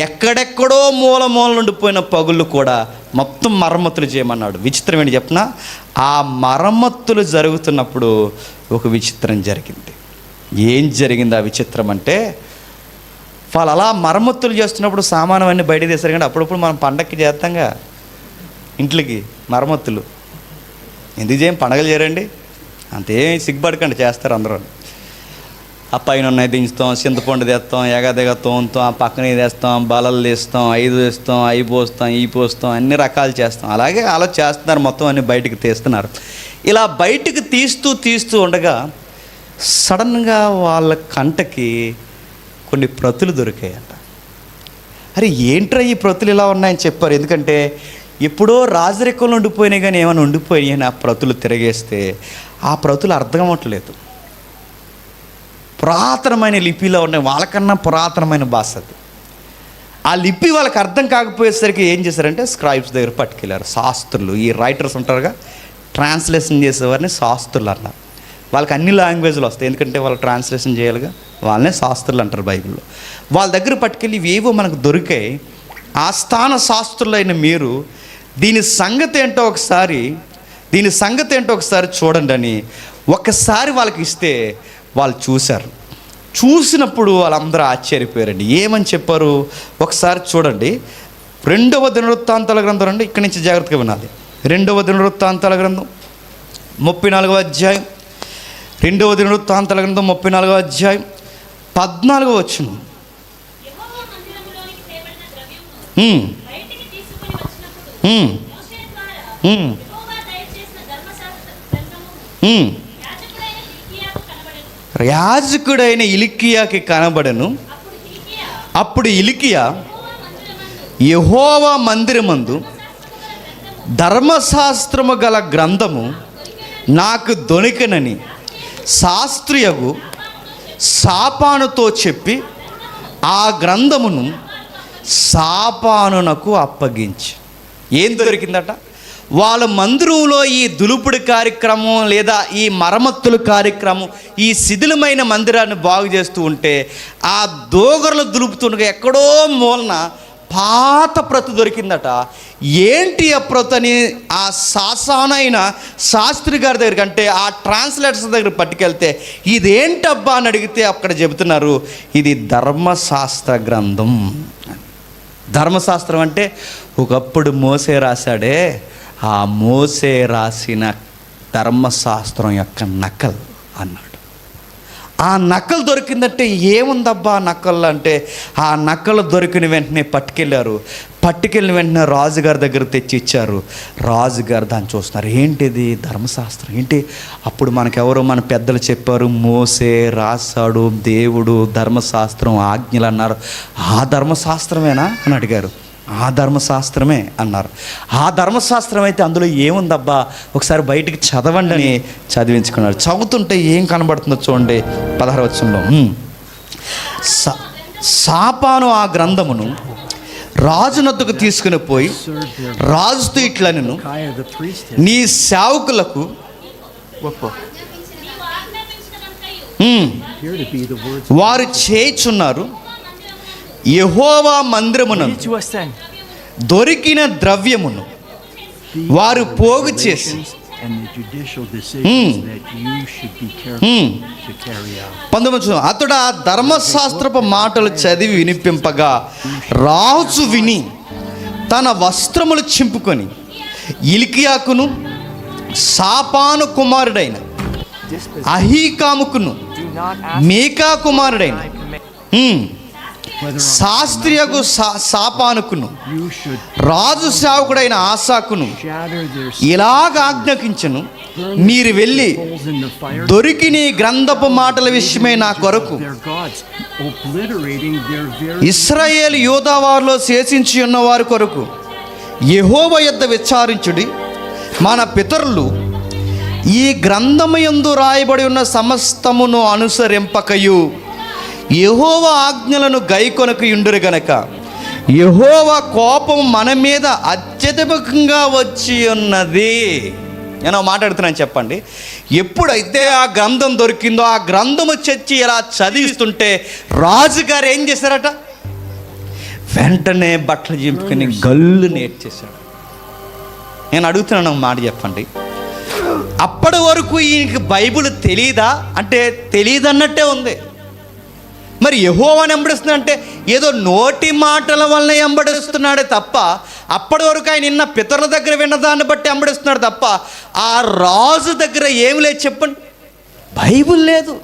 ఎక్కడెక్కడో మూల నుండి పోయిన పగుళ్ళు కూడా మొత్తం మరమ్మతులు చేయమన్నాడు. విచిత్రం ఏంటి చెప్పిన? ఆ మరమ్మతులు జరుగుతున్నప్పుడు ఒక విచిత్రం జరిగింది. ఏం జరిగింది ఆ విచిత్రం అంటే, వాళ్ళు అలా మరమ్మతులు చేస్తున్నప్పుడు సామానం అన్నీ బయట తీస్తారు. కానీ అప్పుడప్పుడు మనం పండగకి చేస్తాంగా ఇంట్లోకి మరమ్మతులు. ఎందుకు చేయం? పండగలు చేయరండి, అంతేం సిగ్గుపడకండి, చేస్తారు అందరూ. ఆ పైన ఉన్నాయి దించుతాం, చింతపండు తెస్తాం, ఎగదెగ తోముతాం, ఆ పక్కన తెస్తాం, బలలు తీస్తాం, 5 వేస్తాం, అవి పోస్తాం, ఈ పోస్తాం, అన్ని రకాలు చేస్తాం. అలాగే అలా చేస్తున్నారు, మొత్తం అన్ని బయటకు తీస్తున్నారు. ఇలా బయటకు తీస్తూ ఉండగా సడన్గా వాళ్ళ కంటకి కొన్ని ప్రతులు దొరికాయట. అరే ఏంట్రా ఈ ప్రతులు ఇలా ఉన్నాయని చెప్పారు. ఎందుకంటే ఎప్పుడో రాజరికంలో ఉండిపోయినాయి, కానీ ఏమైనా ఉండిపోయినాయి అని ఆ ప్రతులు తిరగేస్తే ఆ ప్రతులు అర్థం అవ్వట్లేదు. పురాతనమైన లిపిలో ఉన్నాయి, వాళ్ళకన్నా పురాతనమైన భాష అది. ఆ లిపి వాళ్ళకి అర్థం కాకపోయేసరికి ఏం చేశారంటే స్క్రైబ్స్ దగ్గర పట్టుకెళ్ళారు. శాస్త్రులు, ఈ రైటర్స్ ఉంటారుగా, ట్రాన్స్లేషన్ చేసేవారిని శాస్త్రులు అన్నారు. వాళ్ళకి అన్ని లాంగ్వేజ్లు వస్తాయి, ఎందుకంటే వాళ్ళు ట్రాన్స్లేషన్ చేయాలిగా, వాళ్ళనే శాస్త్రులు అంటారు బైబిల్లో. వాళ్ళ దగ్గర పట్టుకెళ్ళి ఇవేవో మనకు దొరికాయి, ఆస్థాన శాస్త్రులైన మీరు దీని సంగతి ఏంటో ఒకసారి చూడండి అని ఒక్కసారి వాళ్ళకి ఇస్తే వాళ్ళు చూశారు. చూసినప్పుడు వాళ్ళందరూ ఆశ్చర్యపోయారండి. ఏమని చెప్పారు ఒకసారి చూడండి. 2వ దినవృత్తాంతాల గ్రంథం అండి, ఇక్కడి నుంచి జాగ్రత్తగా వినాలి. 2వ దినవృత్తాంతాల గ్రంథం 34వ అధ్యాయం, 2వ దినవృత్తాంతాల గ్రంథం 34వ అధ్యాయం 14వ వచనం. యాజకుడైన హిల్కీయాకి కనబడెను. అప్పుడు హిల్కీయా యెహోవా మందిరమందు ధర్మశాస్త్రము గల గ్రంథము నాకు దొరికెనని శాస్త్రియగు సాపానుతో చెప్పి ఆ గ్రంథమును సాపానునకు అప్పగించి. ఏం దొరికిందట? వాళ్ళ మందిరంలో ఈ దులుపుడు కార్యక్రమం లేదా ఈ మరమ్మతుల కార్యక్రమం, ఈ శిథిలమైన మందిరాన్ని బాగు చేస్తూ ఉంటే ఆ దోగర్లు దులుపుతుండగా ఎక్కడో మూలన పాత ప్రతి దొరికిందట. ఏంటి ఆ ప్రతి అని ఆ సాసానైన శాస్త్రి గారి దగ్గరికి, అంటే ఆ ట్రాన్స్లేటర్స్ దగ్గర పట్టుకెళ్తే ఇదేంటబ్బా అని అడిగితే అక్కడ చెబుతున్నారు, ఇది ధర్మశాస్త్ర గ్రంథం. ధర్మశాస్త్రం అంటే ఒకప్పుడు మోసే రాశాడే, ఆ మోసే రాసిన ధర్మశాస్త్రం యొక్క నకల్ అన్నాడు. ఆ నకలు దొరికిందంటే ఏముందబ్బా నకలు అంటే, ఆ నకలు దొరికిన వెంటనే పట్టుకెళ్ళిన వెంటనే రాజుగారి దగ్గర తెచ్చి ఇచ్చారు. రాజుగారు దాన్ని చూస్తున్నారు, ఏంటిది ధర్మశాస్త్రం ఏంటి? అప్పుడు మనకెవరో మన పెద్దలు చెప్పారు, మోసే రాశాడు దేవుడు ధర్మశాస్త్రం ఆజ్ఞలు అన్నారు. ఆ ధర్మశాస్త్రమేనా అని అడిగారు. ఆ ధర్మశాస్త్రమే అన్నారు. ఆ ధర్మశాస్త్రం అయితే అందులో ఏముందబ్బా ఒకసారి బయటికి చదవండి అని చదివించుకున్నారు. చదువుతుంటే ఏం కనబడుతుందో చూడండి. 16వ వచనంలో సాపాను ఆ గ్రంథమును రాజునొద్దకు తీసుకుని పోయి రాజుతో ఇట్లనెను, నీ సేవకులకు వారు చేయుచున్నారు యెహోవా మందిరమునందు దొరికిన ద్రవ్యమును వారు పోగు చేసి 19 అతడు ఆ ధర్మశాస్త్రపు మాటలు చదివి వినిపింపగా రాజు విని తన వస్త్రములు చింపుకొని హిల్కీయాకును సాపాను కుమారుడైన అహీకాముకును మీకా కుమారుడైన శాస్త్రియకు సాపానుకును రాజు సేవకుడైన ఆసాకును ఇలాగ ఆజ్ఞాపించెను, మీరు వెళ్ళి దొరికి నీ గ్రంథపు మాటల విషయమై నా కొరకు ఇశ్రాయేలు యూదా వారిలో శేషించి ఉన్న వారి కొరకు యెహోవా యొద్ద విచారించుడి. మన పితరులు ఈ గ్రంథము యందు రాయబడి ఉన్న సమస్తమును అనుసరింపకయు యెహోవా ఆజ్ఞలను గైకొనక యుండురు గనక యెహోవా కోపం మన మీద అత్యధికంగా వచ్చి ఉన్నది. నేను మాట్లాడుతున్నాను చెప్పండి. ఎప్పుడైతే ఆ గ్రంథం దొరికిందో ఆ గ్రంథము చచ్చి ఇలా చదివిస్తుంటే రాజుగారు ఏం చేశారట? వెంటనే బట్టలు చింపుకొని గల్లు నేర్చేశాడు. నేను అడుగుతున్నాను, ఒక మాట చెప్పండి. అప్పటి వరకు ఈయనకి బైబిల్ తెలీదా అంటే తెలియదన్నట్టే ఉంది. మరి యెహోవాని వెంబడిస్తున్నాడంటే ఏదో నోటి మాటల వలన వెంబడిస్తున్నాడే తప్ప, అప్పటి వరకు ఆయన నిన్న పితరుల దగ్గర విన్నదాన్ని బట్టి వెంబడిస్తున్నాడు తప్ప ఆ రాజు దగ్గర ఏమి లేదు చెప్పండి. బైబిల్ లేదు.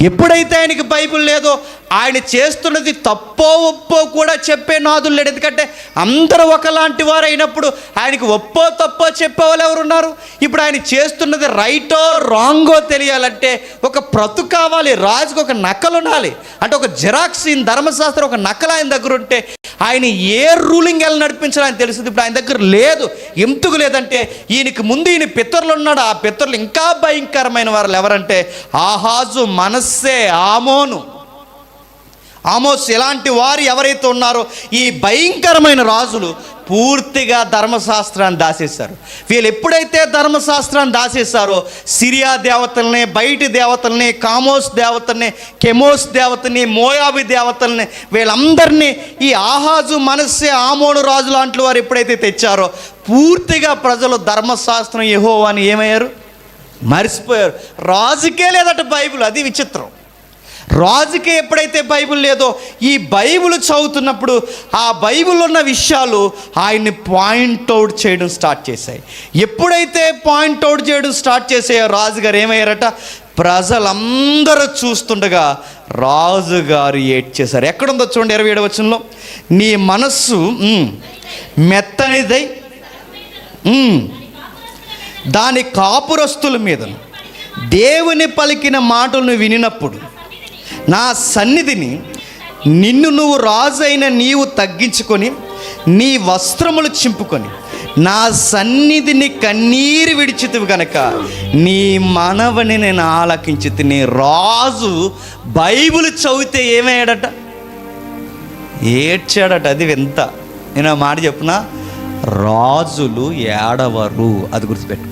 ఎప్పుడైతే ఆయనకి బైబిల్ లేదో ఆయన చేస్తున్నది తప్పో ఒప్పో కూడా చెప్పే నాదులు లేడు. ఎందుకంటే అందరూ ఒకలాంటి వారు అయినప్పుడు ఆయనకి ఒప్పో తప్పో చెప్పేవాళ్ళు ఎవరున్నారు? ఇప్పుడు ఆయన చేస్తున్నది రైటో రాంగో తెలియాలంటే ఒక ప్రతు కావాలి, రాజుకు ఒక నకలు ఉండాలి. అంటే ఒక జిరాక్స్ ఇన్ ధర్మశాస్త్రం ఒక నకలు ఆయన దగ్గర ఉంటే ఆయన ఏ రూలింగ్ ఎలా నడిపించాలని తెలుస్తుంది. ఇప్పుడు ఆయన దగ్గర లేదు. ఎందుకు లేదంటే ఈయనకి ముందు ఈయన పితరులు ఉన్నాడు. ఆ పితరులు ఇంకా భయంకరమైన వారు ఎవరంటే ఆహాజు, మనస్సే, ఆమోను. ఆమోస్ ఇలాంటి వారు ఎవరైతే ఉన్నారో ఈ భయంకరమైన రాజులు పూర్తిగా ధర్మశాస్త్రాన్ని దాచేశారు. వీళ్ళు ఎప్పుడైతే ధర్మశాస్త్రాన్ని దాచేశారో సిరియా దేవతల్ని, బయటి దేవతల్ని, కామోస్ దేవతల్ని, కెమోస్ దేవతని, మోయాబి దేవతల్ని, వీళ్ళందరినీ ఈ ఆహాజు, మనస్సే, ఆమోను రాజు లాంటి వారు ఎప్పుడైతే తెచ్చారో పూర్తిగా ప్రజలు ధర్మశాస్త్రం యెహోవాని ఏమయ్యారు? మర్చిపోయారు. రాజుకే లేదట బైబిల్. అది విచిత్రం. రాజుకే ఎప్పుడైతే బైబిల్ లేదో ఈ బైబిల్ చదువుతున్నప్పుడు ఆ బైబిల్లో ఉన్న విషయాలు ఆయన్ని పాయింట్అవుట్ చేయడం స్టార్ట్ చేశాయి. ఎప్పుడైతే పాయింట్అవుట్ చేయడం స్టార్ట్ చేసాయో రాజుగారు ఏమయ్యారట? ప్రజలందరూ చూస్తుండగా రాజుగారు ఏడ్చేశారు. ఎక్కడుందో చూడండి 27వ వచనంలో, నీ మనస్సు మెత్తనిదై దాని కాపురస్తుల మీదను దేవుని పలికిన మాటలను వినినప్పుడు నా సన్నిధిని నువ్వు రాజైన నీవు తగ్గించుకొని నీ వస్త్రములు చింపుకొని నా సన్నిధిని కన్నీరు విడిచితివి గనక నీ మనవని నేను ఆలకించి తిని. రాజు బైబిల్ చదివితే ఏమయ్యాడట? ఏడ్చాడట. అది వింత. నేను ఆ మాట చెప్పునా, రాజులు ఏడవరు. అది గుర్తుపెట్టుకో.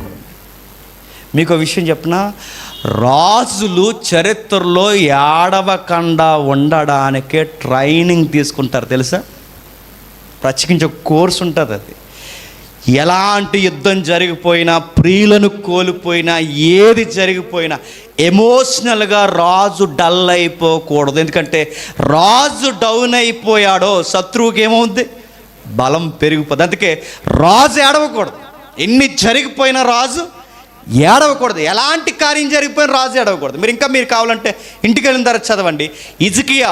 మీకు విషయం చెప్పనా, రాజులు చరిత్రలో ఏడవకుండా ఉండడానికే ట్రైనింగ్ తీసుకుంటారు తెలుసా? ప్రత్యేకించి ఒక కోర్సు ఉంటుంది. అది ఎలాంటి యుద్ధం జరిగిపోయినా, ప్రియులను కోల్పోయినా, ఏది జరిగిపోయినా ఎమోషనల్గా రాజు డల్ అయిపోకూడదు. ఎందుకంటే రాజు డౌన్ అయిపోయాడో శత్రువుకి ఏమవుద్ది? బలం పెరిగిపోద్ది. అందుకే రాజు ఏడవకూడదు. ఎన్ని జరిగిపోయినా రాజు ఏడవకూడదు. ఎలాంటి కార్యం జరిగిపోయిన రాజు ఏడవకూడదు. మీరు కావాలంటే ఇంటికి వెళ్ళిన తర్వాత చదవండి. హిజ్కియా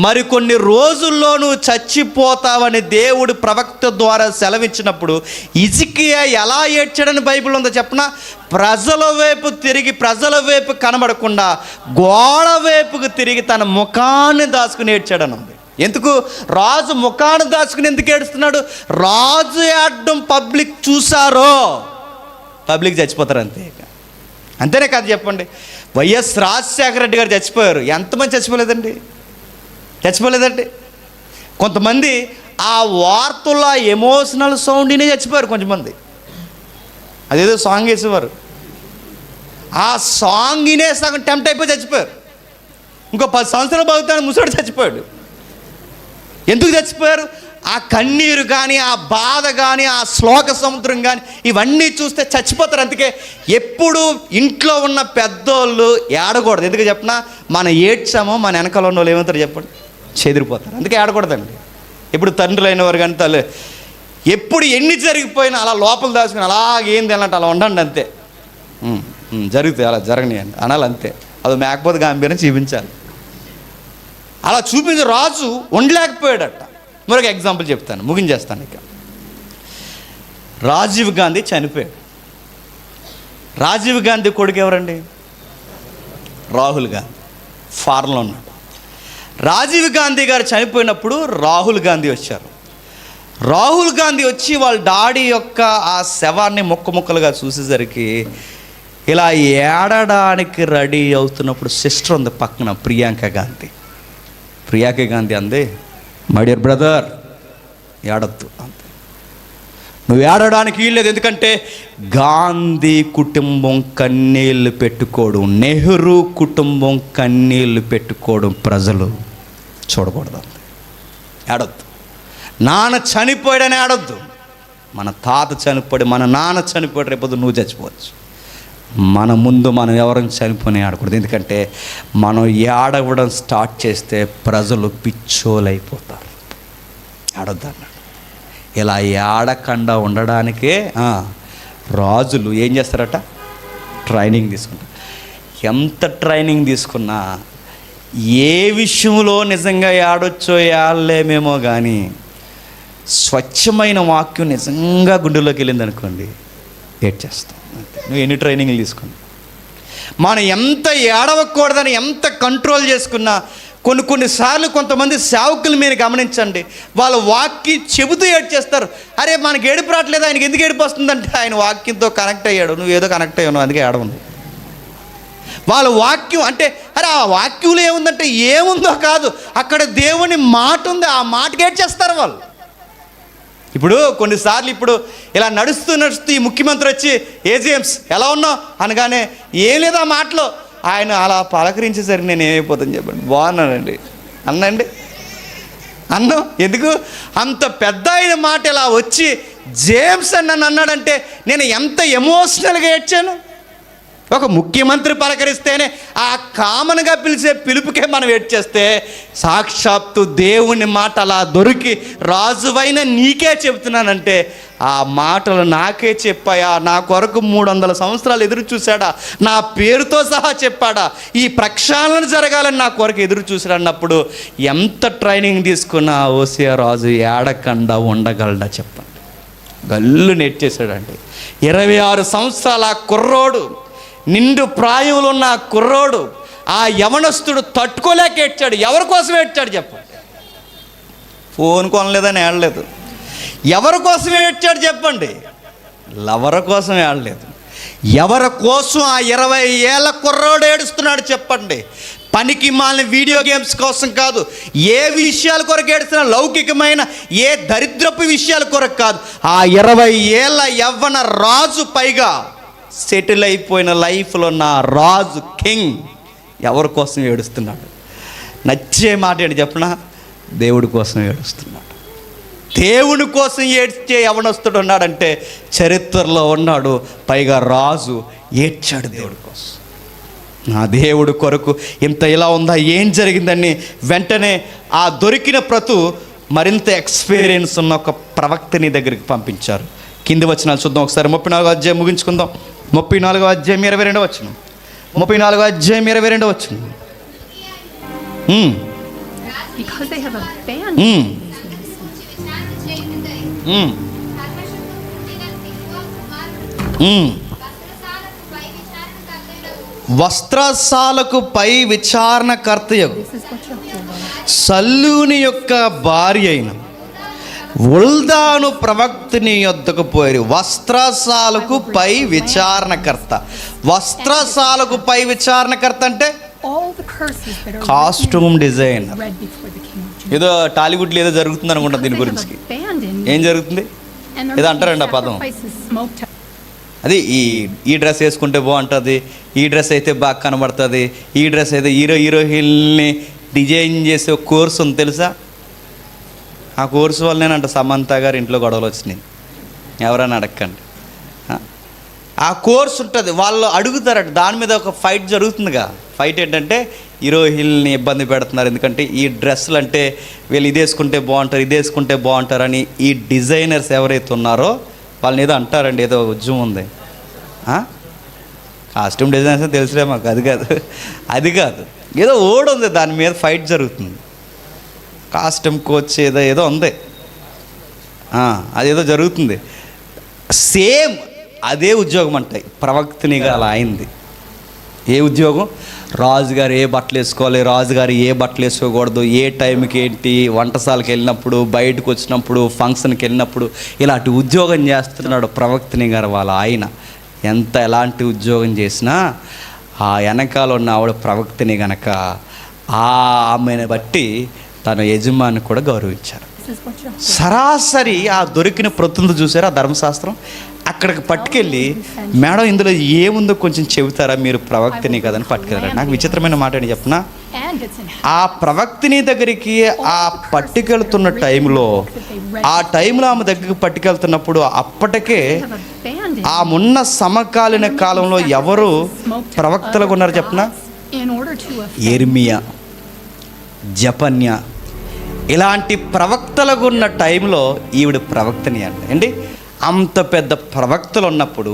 మరికొన్ని రోజుల్లో నువ్వు చచ్చిపోతావని దేవుడు ప్రవక్త ద్వారా సెలవిచ్చినప్పుడు హిజ్కియా ఎలా ఏడ్చాడని బైబిల్ ఉందో చెప్పనా? ప్రజల వైపు తిరిగి, ప్రజల వైపు కనబడకుండా గోడ వైపుకు తిరిగి తన ముఖాన్ని దాచుకుని ఏడ్చాడని ఉంది. ఎందుకు? రాజు ముఖాన్ని దాచుకుని ఎందుకు ఏడుస్తున్నాడు? రాజు ఏడడం పబ్లిక్ చూసారో పబ్లిక్ చచ్చిపోతారు. అంతేనే కాదు చెప్పండి. వైఎస్ రాజశేఖర రెడ్డి గారు చచ్చిపోయారు. ఎంతమంది చచ్చిపోలేదండి. కొంతమంది ఆ వార్తల ఎమోషనల్ సౌండ్నే చచ్చిపోయారు. కొంతమంది అదేదో సాంగ్ వేసేవారు, ఆ సాంగ్నే సగం టెంప్ట్ అయిపోయి చచ్చిపోయారు. ఇంకో 10 సంవత్సరాలు బతుకుతాను ముసడు చచ్చిపోయాడు. ఎందుకు చచ్చిపోయారు? ఆ కన్నీరు కానీ, ఆ బాధ కానీ, ఆ శ్లోక సముద్రం కానీ ఇవన్నీ చూస్తే చచ్చిపోతారు. అందుకే ఎప్పుడు ఇంట్లో ఉన్న పెద్దోళ్ళు ఏడకూడదు. ఎందుకు చెప్పినా, మన ఏడ్చామో మన వెనకాల ఉన్న వాళ్ళు ఏమవుతారు చెప్పండి? చెదిరిపోతారు. అందుకే ఏడకూడదండి. ఇప్పుడు తండ్రులు అయిన వారు కానీ తల్లి ఎప్పుడు ఎన్ని జరిగిపోయినా అలా లోపల దాచుకుని అలాగేంది అన్నట్టు అలా ఉండండి. అంతే జరుగుతాయి, అలా జరగనియండి అనాలి. అంతే. అది మేకపోతే గాంభీర్యం చూపించాలి. అలా చూపించి రాజు ఉండలేకపోయాడట. మరొక ఎగ్జాంపుల్ చెప్తాను, ముగించేస్తాను. ఇక రాజీవ్ గాంధీ చనిపోయాడు. రాజీవ్ గాంధీ కొడుకు ఎవరండి? రాహుల్ గాంధీ. ఫారెన్లో ఉన్నాడు. రాజీవ్ గాంధీ గారు చనిపోయినప్పుడు రాహుల్ గాంధీ వచ్చారు. రాహుల్ గాంధీ వచ్చి వాళ్ళ డాడీ యొక్క ఆ శవాన్ని ముక్కలుగా చూసేసరికి ఇలా ఏడడానికి రెడీ అవుతున్నప్పుడు సిస్టర్ ఉంది పక్కన, ప్రియాంక గాంధీ అంది, మై డియర్ బ్రదర్ ఏడద్దు అంతే, నువ్వు ఏడడానికి వీల్లేదు. ఎందుకంటే గాంధీ కుటుంబం కన్నీళ్ళు పెట్టుకోవడం, నెహ్రూ కుటుంబం కన్నీళ్ళు పెట్టుకోవడం ప్రజలు చూడకూడదు. ఏడొద్దు. నాన్న చనిపోయాడని ఏడొద్దు. మన తాత చనిపోయాడు, మన నాన్న చనిపోయాడు, రేపొద్దు నువ్వు చచ్చిపోవచ్చు. మన ముందు మనం ఎవరైనా చనిపోయి ఆడకూడదు. ఎందుకంటే మనం ఏడవడం స్టార్ట్ చేస్తే ప్రజలు పిచ్చోలైపోతారు. ఆడొద్దు అన్నాడు. ఇలా ఏడకుండా ఉండడానికే రాజులు ఏం చేస్తారట? ట్రైనింగ్ తీసుకుంటారు. ఎంత ట్రైనింగ్ తీసుకున్నా ఏ విషయంలో నిజంగా ఏడొచ్చో ఏడలేమేమో కానీ స్వచ్ఛమైన వాక్యం నిజంగా గుండెలోకి వెళ్ళింది అనుకోండి, ఏడ్చేస్తాం. నువ్వు ఎన్ని ట్రైనింగ్లు తీసుకున్నా, మనం ఎంత ఏడవకూడదని ఎంత కంట్రోల్ చేసుకున్నా కొన్నిసార్లు కొంతమంది సేవకులు మీరు గమనించండి, వాళ్ళ వాక్యం చెబుతూ ఏడ్చేస్తారు. అరే మనకి ఏడుపు రావట్లేదు, ఆయనకి ఎందుకు ఏడుపు వస్తుందంటే ఆయన వాక్యంతో కనెక్ట్ అయ్యాడు, నువ్వు ఏదో కనెక్ట్ అయ్యావు, అందుకే ఏడవను. వాళ్ళ వాక్యం అంటే అరే ఆ వాక్యంలో ఏముందంటే ఏముందో కాదు, అక్కడ దేవుని మాట ఉంది, ఆ మాటకి ఏడ్చేస్తారు వాళ్ళు. ఇప్పుడు కొన్నిసార్లు ఇప్పుడు ఇలా నడుస్తూ ఈ ముఖ్యమంత్రి వచ్చి ఏజీఎంస్ ఎలా ఉన్నావు అనగానే ఏం లేదు ఆ మాటలో, ఆయన అలా పలకరించేసరికి నేను ఏమైపోతాను చెప్పండి, బాగున్నానండి అన్నండి అన్నం. ఎందుకు అంత పెద్ద అయిన మాట ఇలా వచ్చి జేమ్స్ అని నన్ను అన్నాడంటే నేను ఎంత ఎమోషనల్గా ఏడ్చాను. ఒక ముఖ్యమంత్రి పలకరిస్తేనే ఆ కామన్గా పిలిచే పిలుపుకే మనం ఏడ్చేస్తే, సాక్షాత్తు దేవుని మాట అలా దొరికి రాజువైన నీకే చెబుతున్నానంటే ఆ మాటలు నాకే చెప్పాయా, నా కొరకు 300 సంవత్సరాలు ఎదురు చూశాడా, నా పేరుతో సహా చెప్పాడా, ఈ ప్రక్షాళన జరగాలని నా కొరకు ఎదురు చూశాడు అన్నప్పుడు ఎంత ట్రైనింగ్ తీసుకున్నా ఓసియా రాజు ఏడకుండా ఉండగలడా చెప్పండి. గల్లు నెట్టేశాడండి. 26 సంవత్సరాల కుర్రోడు, నిండు ప్రాయంలో ఉన్న కుర్రోడు, ఆ యవనస్తుడు తట్టుకోలేక ఏడ్చాడు. ఎవరి కోసం ఏడ్చాడు చెప్పండి? ఫోన్ కొనలేదని ఏడలేదు. ఎవరి కోసం ఏడ్చాడు చెప్పండి? లవర్ కోసం ఏడలేదు. ఎవరి కోసం ఆ 20 ఏళ్ళ కుర్రోడు ఏడుస్తున్నాడు చెప్పండి? పనికి మాలిన వీడియో గేమ్స్ కోసం కాదు, ఏ విషయాల కొరకు ఏడుస్తున్నా, లౌకికమైన ఏ దరిద్రపు విషయాల కొరకు కాదు. ఆ 20 ఏళ్ళ యవ్వన రాజు, పైగా సెటిల్ అయిపోయిన లైఫ్లో నా రాజు, కింగ్, ఎవరి కోసం ఏడుస్తున్నాడు? నచ్చే మాట ఏంటి చెప్పనా? దేవుడి కోసం ఏడుస్తున్నాడు. దేవుని కోసం ఏడ్చే యవనస్తుడు ఉన్నాడంటే చరిత్రలో ఉన్నాడు. పైగా రాజు ఏడ్చాడు దేవుడి కోసం. నా దేవుడు కొరకు ఇంత ఇలా ఉందా, ఏం జరిగిందని వెంటనే ఆ దొరికిన ప్రతు మరింత ఎక్స్పీరియన్స్ ఉన్న ఒక ప్రవక్తని దగ్గరికి పంపించారు. కింది వచనాలు చూద్దాం ఒకసారి. 34వ అధ్యాయం ముగించుకుందాం. 34వ అధ్యాయం 22వ వచనం. 34వ అధ్యాయం 22వ వచనం. వస్త్రశాలకు పై విచారణకర్తయగు సల్లూని యొక్క భార్య అయిన ఉల్దాను ప్రవక్తని యొద్దకు పోయి. వస్త్రశాలకు పై విచారణకర్త. వస్త్రశాలకు పై విచారణకర్త అంటే కాస్ట్యూమ్ డిజైనర్. ఏదో టాలీవుడ్లో ఏదో జరుగుతుంది అనుకుంటా దీని గురించి. ఏం జరుగుతుంది ఏదో అంటారండి ఆ పదం. అది ఈ డ్రెస్ వేసుకుంటే బాగుంటుంది, ఈ డ్రెస్ అయితే బాగా కనబడుతుంది, ఈ డ్రెస్ అయితే హీరోయిన్ని డిజైన్ చేసే ఒక కోర్సు ఉంది తెలుసా? ఆ కోర్సు వల్లనేనంట సమంత గారు ఇంట్లో గొడవలు వచ్చినాయి. ఎవరైనా అడగండి. ఆ కోర్సు ఉంటుంది, వాళ్ళు అడుగుతారట, దాని మీద ఒక ఫైట్ జరుగుతుందిగా. ఫైట్ ఏంటంటే హీరోయిన్ని ఇబ్బంది పెడుతున్నారు, ఎందుకంటే ఈ డ్రెస్సులు అంటే వీళ్ళు ఇది వేసుకుంటే బాగుంటారు, ఇది వేసుకుంటే బాగుంటారని ఈ డిజైనర్స్ ఎవరైతే ఉన్నారో వాళ్ళని ఏదో అంటారండి, ఏదో ఉద్యమం ఉంది. కాస్ట్యూమ్ డిజైనర్స్ తెలుసులే మాకు, అది కాదు ఏదో ఓడి ఉంది, దాని మీద ఫైట్ జరుగుతుంది. కాస్ట్యూమ్ కోచ్ ఏదో ఉంది, అదేదో జరుగుతుంది. సేమ్ అదే ఉద్యోగం అంటాయి ప్రవక్తనిగా అలా అయింది. ఏ ఉద్యోగం? రాజుగారు ఏ బట్టలు వేసుకోవాలి, రాజుగారు ఏ బట్టలు వేసుకోకూడదు, ఏ టైంకి ఏంటి, వంటశాలకు వెళ్ళినప్పుడు, బయటకు వచ్చినప్పుడు, ఫంక్షన్కి వెళ్ళినప్పుడు ఇలాంటి ఉద్యోగం చేస్తున్నాడు ప్రవక్తని గారు వాళ్ళ ఆయన. ఎలాంటి ఉద్యోగం చేసినా ఆ వెనకాల ఉన్న ఆవిడ ప్రవక్తని గనక ఆమెను బట్టి తన యజమాని కూడా గౌరవించారు. సరాసరి ఆ దొరికిన ప్రొత్తుంది చూసారు ఆ ధర్మశాస్త్రం, అక్కడికి పట్టుకెళ్ళి మేడం ఇందులో ఏముందో కొంచెం చెబుతారా, మీరు ప్రవక్తని కదని పట్టుకెళ్ళారు. నాకు విచిత్రమైన మాట అని చెప్పిన, ఆ ప్రవక్తని దగ్గరికి ఆ పట్టుకెళ్తున్న టైంలో ఆమె దగ్గరికి పట్టుకెళ్తున్నప్పుడు అప్పటికే ఆ ఉన్న సమకాలీన కాలంలో ఎవరు ప్రవక్తలుగా ఉన్నారు చెప్పిన? యెర్మియా, జపన్య, ఇలాంటి ప్రవక్తలుగా ఉన్న టైంలో ఈవిడ ప్రవక్తని అండి. అంత పెద్ద ప్రవక్తలు ఉన్నప్పుడు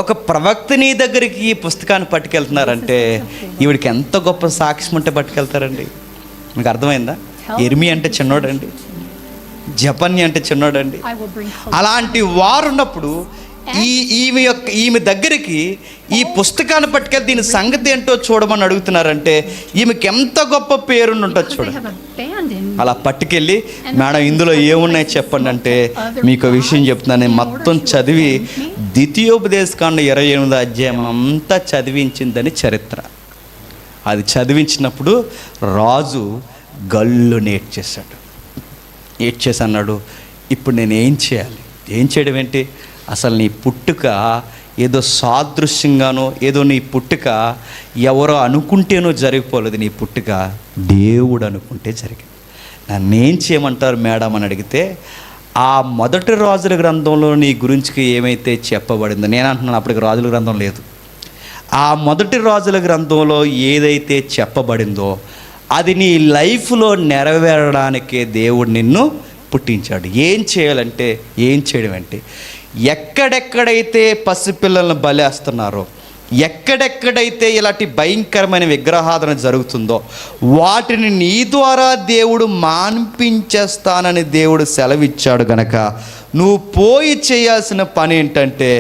ఒక ప్రవక్తని దగ్గరికి ఈ పుస్తకాన్ని పట్టుకెళ్తున్నారంటే ఈవిడికి ఎంత గొప్ప సాక్ష్యం ఉంటే పట్టుకెళ్తారండి. మీకు అర్థమైందా? యెర్మియా అంటే చిన్నోడండి, జపన్య అంటే చిన్నోడండి. అలాంటి వారు ఉన్నప్పుడు ఈమె దగ్గరికి ఈ పుస్తకాన్ని పట్టుకెళ్ళి దీని సంగతి ఏంటో చూడమని అడుగుతున్నారంటే ఈమెకి ఎంత గొప్ప పేరుండి ఉంటుంది చూడండి. అలా పట్టుకెళ్ళి మేడం ఇందులో ఏమున్నాయి చెప్పండి అంటే మీకు విషయం చెప్తున్నాను. మొత్తం చదివి ద్వితీయోపదేశకాండ 28వ అధ్యాయం అంతా చదివించిందని చరిత్ర. అది చదివించినప్పుడు రాజు గల్లు నేర్చేశాడు. ఏడ్చేసి అన్నాడు, ఇప్పుడు నేను ఏం చేయాలి? ఏం చేయడం ఏంటి? అసలు నీ పుట్టుక ఏదో సాదృశ్యంగానో ఏదో నీ పుట్టుక ఎవరో అనుకుంటేనో జరిగిపోలేదు. నీ పుట్టుక దేవుడు అనుకుంటే జరిగింది. నన్నేం చేయమంటారు మేడం అని అడిగితే ఆ మొదటి రాజుల గ్రంథంలో నీ గురించి ఏమైతే చెప్పబడిందో, నేను అంటున్నాను అప్పటికి రాజుల గ్రంథం లేదు, ఆ మొదటి రాజుల గ్రంథంలో ఏదైతే చెప్పబడిందో అది నీ లైఫ్లో నెరవేరడానికే దేవుడు నిన్ను పుట్టించాడు. ఏం చేయాలంటే ఏం చేయడం అంటే ఎక్కడెక్కడైతే పసిపిల్లలను బలేస్తున్నారో, ఎక్కడెక్కడైతే ఇలాంటి భయంకరమైన విగ్రహాధన జరుగుతుందో వాటిని నీ ద్వారా దేవుడు మాన్పించేస్తానని దేవుడు సెలవిచ్చాడు గనక నువ్వు పోయి చేయాల్సిన పని ఏంటంటే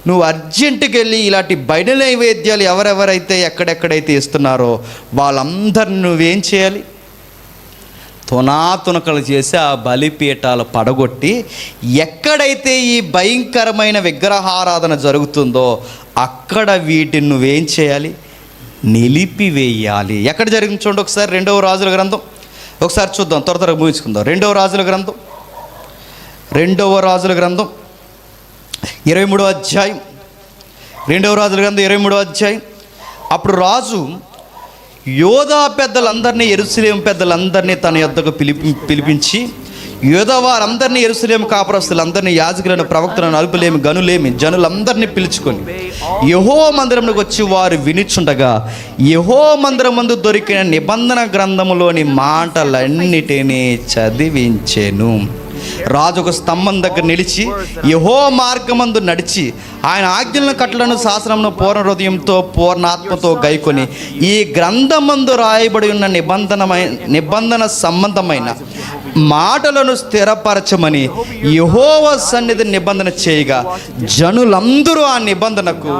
నువ్వు అర్జెంటుకి వెళ్ళి ఇలాంటి బయట నైవేద్యాలు ఎవరెవరైతే ఎక్కడెక్కడైతే ఇస్తున్నారో వాళ్ళందరిని నువ్వేం చేయాలి? తునాతునకలు చేసి ఆ బలిపీఠాలు పడగొట్టి ఎక్కడైతే ఈ భయంకరమైన విగ్రహారాధన జరుగుతుందో అక్కడ వీటిని నువ్వేం చేయాలి? నిలిపివేయాలి. ఎక్కడ జరిగింది చూడండి ఒకసారి. 2వ రాజుల గ్రంథం ఒకసారి చూద్దాం, త్వరగా ముగించుకుందాం. 2వ రాజుల గ్రంథం 23వ అధ్యాయం. 2వ రాజుల గ్రంథం 23వ అధ్యాయం. అప్పుడు రాజు యోధా పెద్దలందరినీ, యెరూషలేము పెద్దలందరినీ తన యొద్దకు పిలిపించి యోధా వారందరినీ, యెరూషలేము కాపురస్తులందరినీ, యాజకులను, ప్రవక్తలను, అల్పులేమి, గనులేమి జనులందరినీ పిలుచుకొని యెహోవా మందిరంలోకి వచ్చి వారు వినిచుండగా యెహోవా మందిరం ముందు దొరికిన నిబంధన గ్రంథములోని మాటలన్నిటినీ చదివించెను. రాజు ఒక స్తంభం దగ్గర నిలిచి యెహోవా మార్గమందు నడిచి ఆయన ఆజ్ఞలను, కట్టలను, శాసనమును పూర్ణ హృదయంతో పూర్ణాత్మతో గైకొని ఈ గ్రంథమందు రాయబడి ఉన్న నిబంధన సంబంధమైన మాటలను స్థిరపరచమని యెహోవా సన్నిధి నిబంధన చేయగా జనులందరూ ఆ నిబంధనకు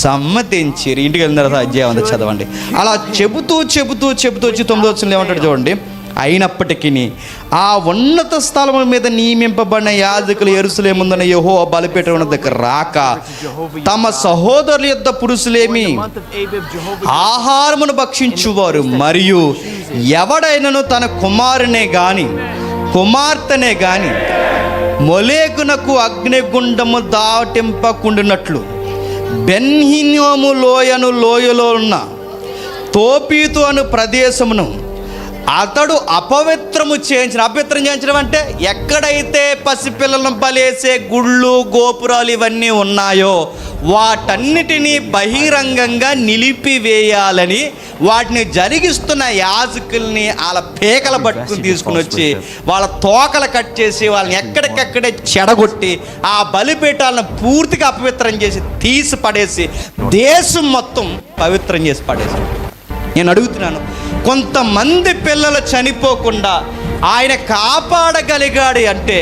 సమ్మతించిరి. ఇంటికి వెళ్ళిన తర్వాత అధ్యాయం చదవండి. అలా చెబుతూ 9వ వచనంలో ఏమంటాడు చూడండి. అయినప్పటికీ ఆ ఉన్నత స్థలముల మీద నియమింపబడిన యాజకులు యెరూషలేముందున యెహోవా బలిపీఠం దగ్గర రాక తమ సహోదరుల యొద్ద పురుషులేమి ఆహారమును భక్షించువారు మరియు ఎవడైనను తన కుమారునే గాని కుమార్తెనే గాని మొలేకునకు అగ్నిగుండము దాటింపకుండినట్లు బెన్హిన్నోము లోయలో ఉన్న తోపీతు అను ప్రదేశమును అతడు అపవిత్రం చేయించడం అంటే ఎక్కడైతే పసిపిల్లలను బలేసే గుళ్ళు, గోపురాలు ఇవన్నీ ఉన్నాయో వాటన్నిటినీ బహిరంగంగా నిలిపివేయాలని వాటిని జరిగిస్తున్న యాజకుల్ని వాళ్ళ పేకల పట్టుకుని తీసుకుని వచ్చి వాళ్ళ తోకలు కట్ చేసి వాళ్ళని ఎక్కడికక్కడే చెడగొట్టి ఆ బలిపీఠాలను పూర్తిగా అపవిత్రం చేసి తీసి పడేసి దేశం మొత్తం పవిత్రం చేసి పడేసి. నేను అడుగుతున్నాను, కొంతమంది పిల్లలు చనిపోకుండా ఆయన కాపాడగలిగాడు అంటే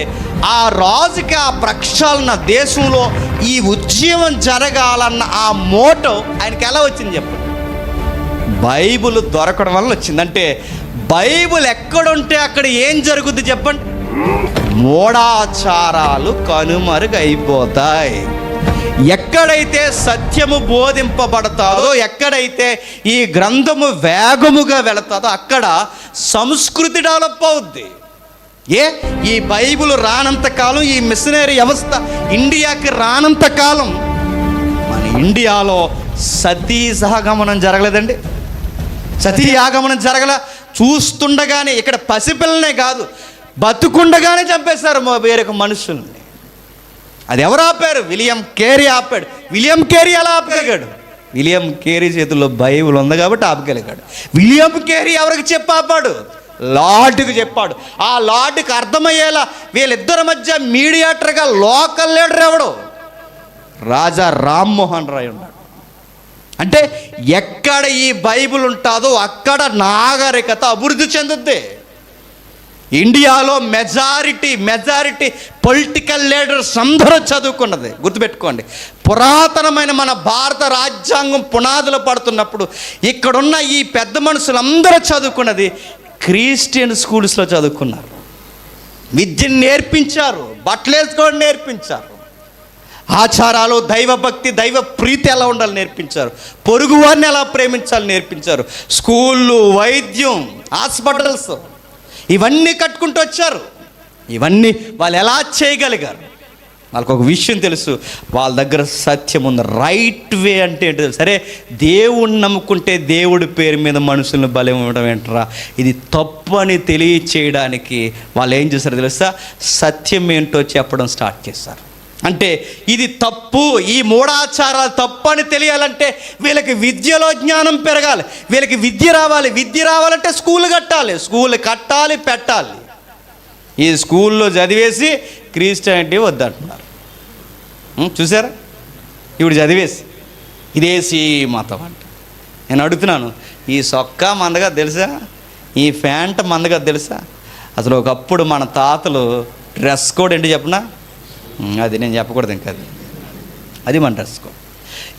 ఆ రాజుకి ఆ ప్రక్షాళన దేశంలో ఈ ఉద్యమం జరగాలన్న ఆ మోటో ఆయనకి ఎలా వచ్చింది చెప్పండి? బైబిల్ దొరకడం వల్ల వచ్చిందంటే బైబిల్ ఎక్కడుంటే అక్కడ ఏం జరుగుద్ది చెప్పండి? మూఢాచారాలు కనుమరుగైపోతాయి. ఎక్కడైతే సత్యము బోధింపబడతాదో, ఎక్కడైతే ఈ గ్రంథము వేగముగా వెళతాదో అక్కడ సంస్కృతి డెవలప్ అవుద్ది. ఈ బైబిల్ రానంత కాలం, ఈ మిషనరీ వ్యవస్థ ఇండియాకి రానంత కాలం మన ఇండియాలో సతీ సహగమనం జరగలేదండి. సతీ ఆగమనం జరగల. చూస్తుండగానే ఇక్కడ పసిపిల్లనే కాదు, బతుకుండగానే చంపేశారు వేరొక మనుషుల్ని. అది ఎవరు ఆపారు? విలియం కేరీ ఆపాడు. విలియం కేరీ ఎలా ఆపగలిగాడు? విలియం కేరీ చేతుల్లో బైబిల్ ఉంది కాబట్టి ఆపగలిగాడు. విలియం కేరీ ఎవరికి చెప్పాపాడు? లార్డ్కి చెప్పాడు. ఆ లార్డ్కి అర్థమయ్యేలా వీళ్ళిద్దరి మధ్య మీడియేటర్గా లోకల్ లీడర్ ఎవడు? రాజా రామ్మోహన్ రాయ్ ఉన్నాడు. అంటే ఎక్కడ ఈ బైబిల్ ఉంటుందో అక్కడ నాగరికత అభివృద్ధి చెందుద్ది. ఇండియాలో మెజారిటీ పొలిటికల్ లీడర్స్ అందరూ చదువుకున్నది. గుర్తుపెట్టుకోండి, పురాతనమైన మన భారత రాజ్యాంగం పునాదులు పడుతున్నప్పుడు ఇక్కడున్న ఈ పెద్ద మనుషులందరూ చదువుకున్నది క్రిస్టియన్ స్కూల్స్లో చదువుకున్నారు. విద్యను నేర్పించారు, బట్టలు వేసుకోవడం నేర్పించారు, ఆచారాలు, దైవభక్తి, దైవ ప్రీతి ఎలా ఉండాలి నేర్పించారు, పొరుగు వారిని ఎలా ప్రేమించాలి నేర్పించారు, స్కూళ్ళు, వైద్యం, హాస్పిటల్స్ ఇవన్నీ కట్టుకుంటూ వచ్చారు. ఇవన్నీ వాళ్ళు ఎలా చేయగలిగారు? వాళ్ళకు ఒక విషయం తెలుసు, వాళ్ళ దగ్గర సత్యం ఉంది. రైట్ వే అంటే ఏంటో తెలుసు. సరే, దేవుణ్ణి నమ్ముకుంటే దేవుడి పేరు మీద మనుషులను బలం ఇవ్వడం ఏంటరా, ఇది తప్పు అని తెలియచేయడానికి వాళ్ళు ఏం చేశారో తెలుసా, సత్యం ఏంటో చెప్పడం స్టార్ట్ చేశారు. అంటే ఇది తప్పు, ఈ మూఢాచారాలు తప్పు అని తెలియాలంటే వీళ్ళకి విద్యలో జ్ఞానం పెరగాలి, వీళ్ళకి విద్య రావాలి. విద్య రావాలంటే స్కూల్ కట్టాలి, పెట్టాలి. ఈ స్కూల్లో చదివేసి క్రిస్టియానిటీ వద్దంటున్నారు. చూసారా, ఇప్పుడు చదివేసి ఇదేసి మతం అంట. నేను అడుగుతున్నాను, ఈ సొక్కా మందగా తెలుసా, ఈ ప్యాంట్ మందగా తెలుసా? అసలు ఒకప్పుడు మన తాతలు డ్రెస్ కోడ్ ఏంటి చెప్పనా? అది నేను చెప్పకూడదు, ఇంకా అది మన డ్రెస్ కోడ్.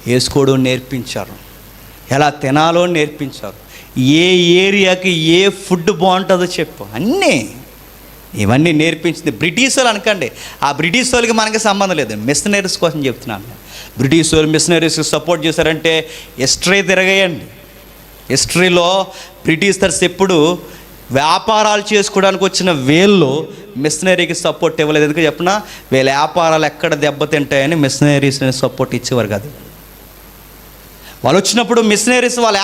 వేసుకోవడం నేర్పించారు, ఎలా తినాలో నేర్పించారు, ఏ ఏరియాకి ఏ ఫుడ్ బాగుంటుందో చెప్పు, అన్నీ ఇవన్నీ నేర్పించింది బ్రిటిష్ వాళ్ళు. అనకండి, ఆ బ్రిటిష్ వాళ్ళకి మనకి సంబంధం లేదు, మిషనరీస్ కోసం చెప్తున్నాను. బ్రిటిష్ వాళ్ళు మిషనరీస్కి సపోర్ట్ చేశారంటే హిస్టరీ తిరగేయండి. హిస్టరీలో బ్రిటిషర్స్ ఎప్పుడు వ్యాపారాలు చేసుకోవడానికి వచ్చిన వీళ్ళు మిషనరీకి సపోర్ట్ ఇవ్వలేదు. ఎందుకు చెప్పినా, వీళ్ళ వ్యాపారాలు ఎక్కడ దెబ్బతింటాయని మిషనరీస్ని సపోర్ట్ ఇచ్చేవారు కాదు. వాళ్ళు వచ్చినప్పుడు మిషనరీస్ వాళ్ళ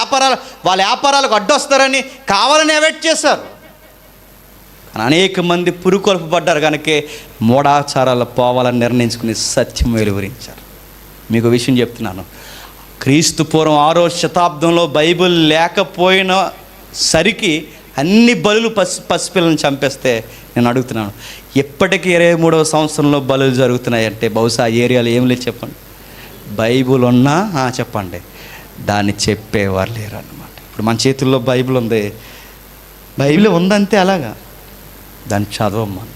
వ్యాపారాలకు అడ్డొస్తారని కావాలని అవాయిడ్ చేశారు. కానీ అనేక మంది పురుకొల్పబడ్డారు కనుక మూఢాచారాలు పోవాలని నిర్ణయించుకుని సత్యం వెలువరించారు. మీకు విషయం చెప్తున్నాను, క్రీస్తు పూర్వం 6వ శతాబ్దంలో బైబిల్ లేకపోయిన సరికి అన్ని బలులు పసిపిల్లలను చంపేస్తే నేను అడుగుతున్నాను, ఎప్పటికీ 23వ సంవత్సరంలో బలులు జరుగుతున్నాయంటే బహుశా ఆ ఏరియాలో ఏం లేదు చెప్పండి. బైబిల్ ఉన్నా చెప్పండి, దాన్ని చెప్పేవారు లేరు అన్నమాట. ఇప్పుడు మన చేతుల్లో బైబిల్ ఉంది, బైబిల్ ఉందంతే, అలాగా దాన్ని చదవమను.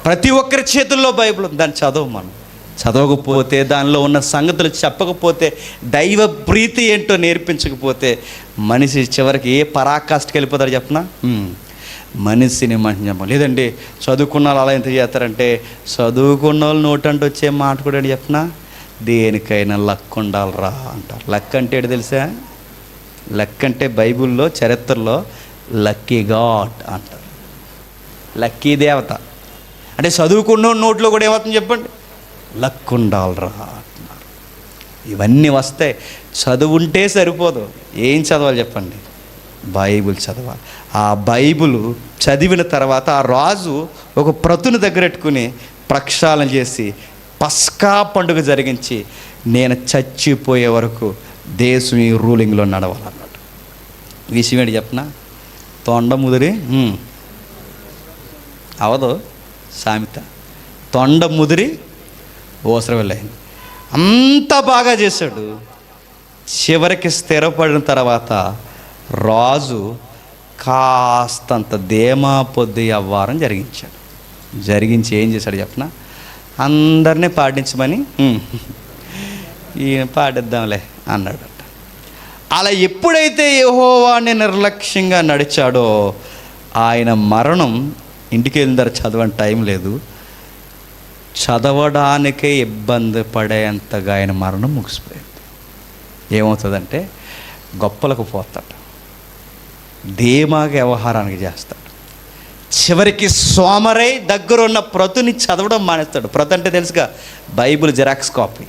ప్రతి ఒక్కరి చేతుల్లో బైబిల్ ఉంది, దాన్ని చదవమను. చదవకపోతే, దానిలో ఉన్న సంగతులు చెప్పకపోతే, దైవ ప్రీతి ఏంటో నేర్పించకపోతే మనిషి చివరికి ఏ పరాకాష్ఠకి వెళ్ళిపోతారు చెప్పనా? మనిషిని మనిషి చెప్పం లేదండి. చదువుకున్న వాళ్ళు అలా ఎంత చేస్తారంటే, చదువుకున్న వాళ్ళు నోటంటే వచ్చే మాట కూడా చెప్పనా, దేనికైనా లక్ ఉండాలిరా అంటారు. లక్ అంటే ఏంటి తెలుసా? లక్ అంటే బైబిల్లో చరిత్రలో లక్కీ గాడ్ అంటారు, లక్కీ దేవత. అంటే చదువుకున్న నోట్లో కూడా ఏమవుతుంది చెప్పండి, లక్ ఉండాలిరా అంటున్నారు. ఇవన్నీ వస్తాయి. చదువుంటే సరిపోదు, ఏం చదవాలి చెప్పండి? బైబిల్ చదవాలి. ఆ బైబిల్ చదివిన తర్వాత ఆ రాజు ఒక ప్రతుని దగ్గరెట్టుకుని ప్రక్షాళన చేసి పస్కా పండుగ జరిగించి, నేను చచ్చిపోయే వరకు దేశం ఈ రూలింగ్లో నడవాలన్నాడు. విషయం ఏంటి చెప్పనా? తొండ ముదిరి అవదు సామెత, తొండ ముదిరి ఓసర వెళ్ళయింది. అంత బాగా చేశాడు. చివరికి స్థిరపడిన తర్వాత రాజు కాస్తంత ధీమా పొద్దు అవ్వారం జరిగించి ఏం చేశాడు చెప్పనా? అందరినీ పాటించమని ఈయన పాటిద్దాంలే అన్నాడట. అలా ఎప్పుడైతే యెహోవాని నిర్లక్ష్యంగా నడిచాడో ఆయన మరణం, ఇంటికి వెళ్ళిన చదవని టైం లేదు, చదవడానికే ఇబ్బంది పడేంతగా ఆయన మరణం ముగిసిపోయింది. ఏమవుతుందంటే గొప్పలకు పోతాడు, ధీమాగా వ్యవహారానికి చేస్తాడు. చివరికి సోమరై దగ్గరున్న ప్రతుని చదవడం మానేస్తాడు. ప్రతు అంటే తెలుసుగా, బైబిల్ జిరాక్స్ కాపీ.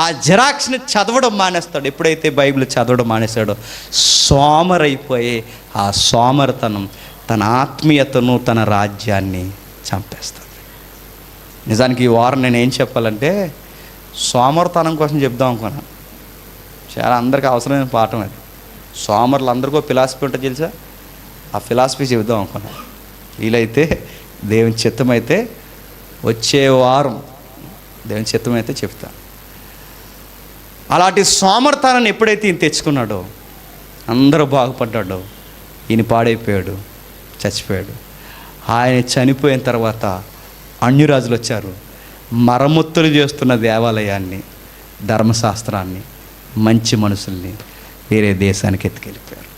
ఆ జిరాక్స్ని చదవడం మానేస్తాడు. ఎప్పుడైతే బైబిల్ చదవడం మానేస్తాడో సోమరైపోయి ఆ సోమరితనం తన ఆత్మీయతను, తన రాజ్యాన్ని చంపేస్తాడు. నిజానికి ఈ వారం నేను ఏం చెప్పాలంటే, సోమరితనం కోసం చెప్దాం అనుకున్నాను. చాలా అందరికీ అవసరమైన పాఠం అది. సోమరులు అందరికీ ఫిలాసఫీ ఉంటుంది తెలుసా, ఆ ఫిలాసఫీ చెబుదాం అనుకున్నాను. వీలైతే దేవుని చిత్తమైతే వచ్చే వారం దేవుని చిత్తమైతే చెప్తాను. అలాంటి సోమరితనాన్ని ఎప్పుడైతే ఈయన తెచ్చుకున్నాడో అందరూ బాగుపడ్డాడో ఈయన పాడైపోయాడు, చచ్చిపోయాడు. ఆయన చనిపోయిన తర్వాత అన్యరాజులు వచ్చారు, మరమ్మతులు చేస్తున్న దేవాలయాన్ని, ధర్మశాస్త్రాన్ని, మంచి మనుషుల్ని వేరే దేశానికి ఎత్తుకెళ్ళిపోయారు.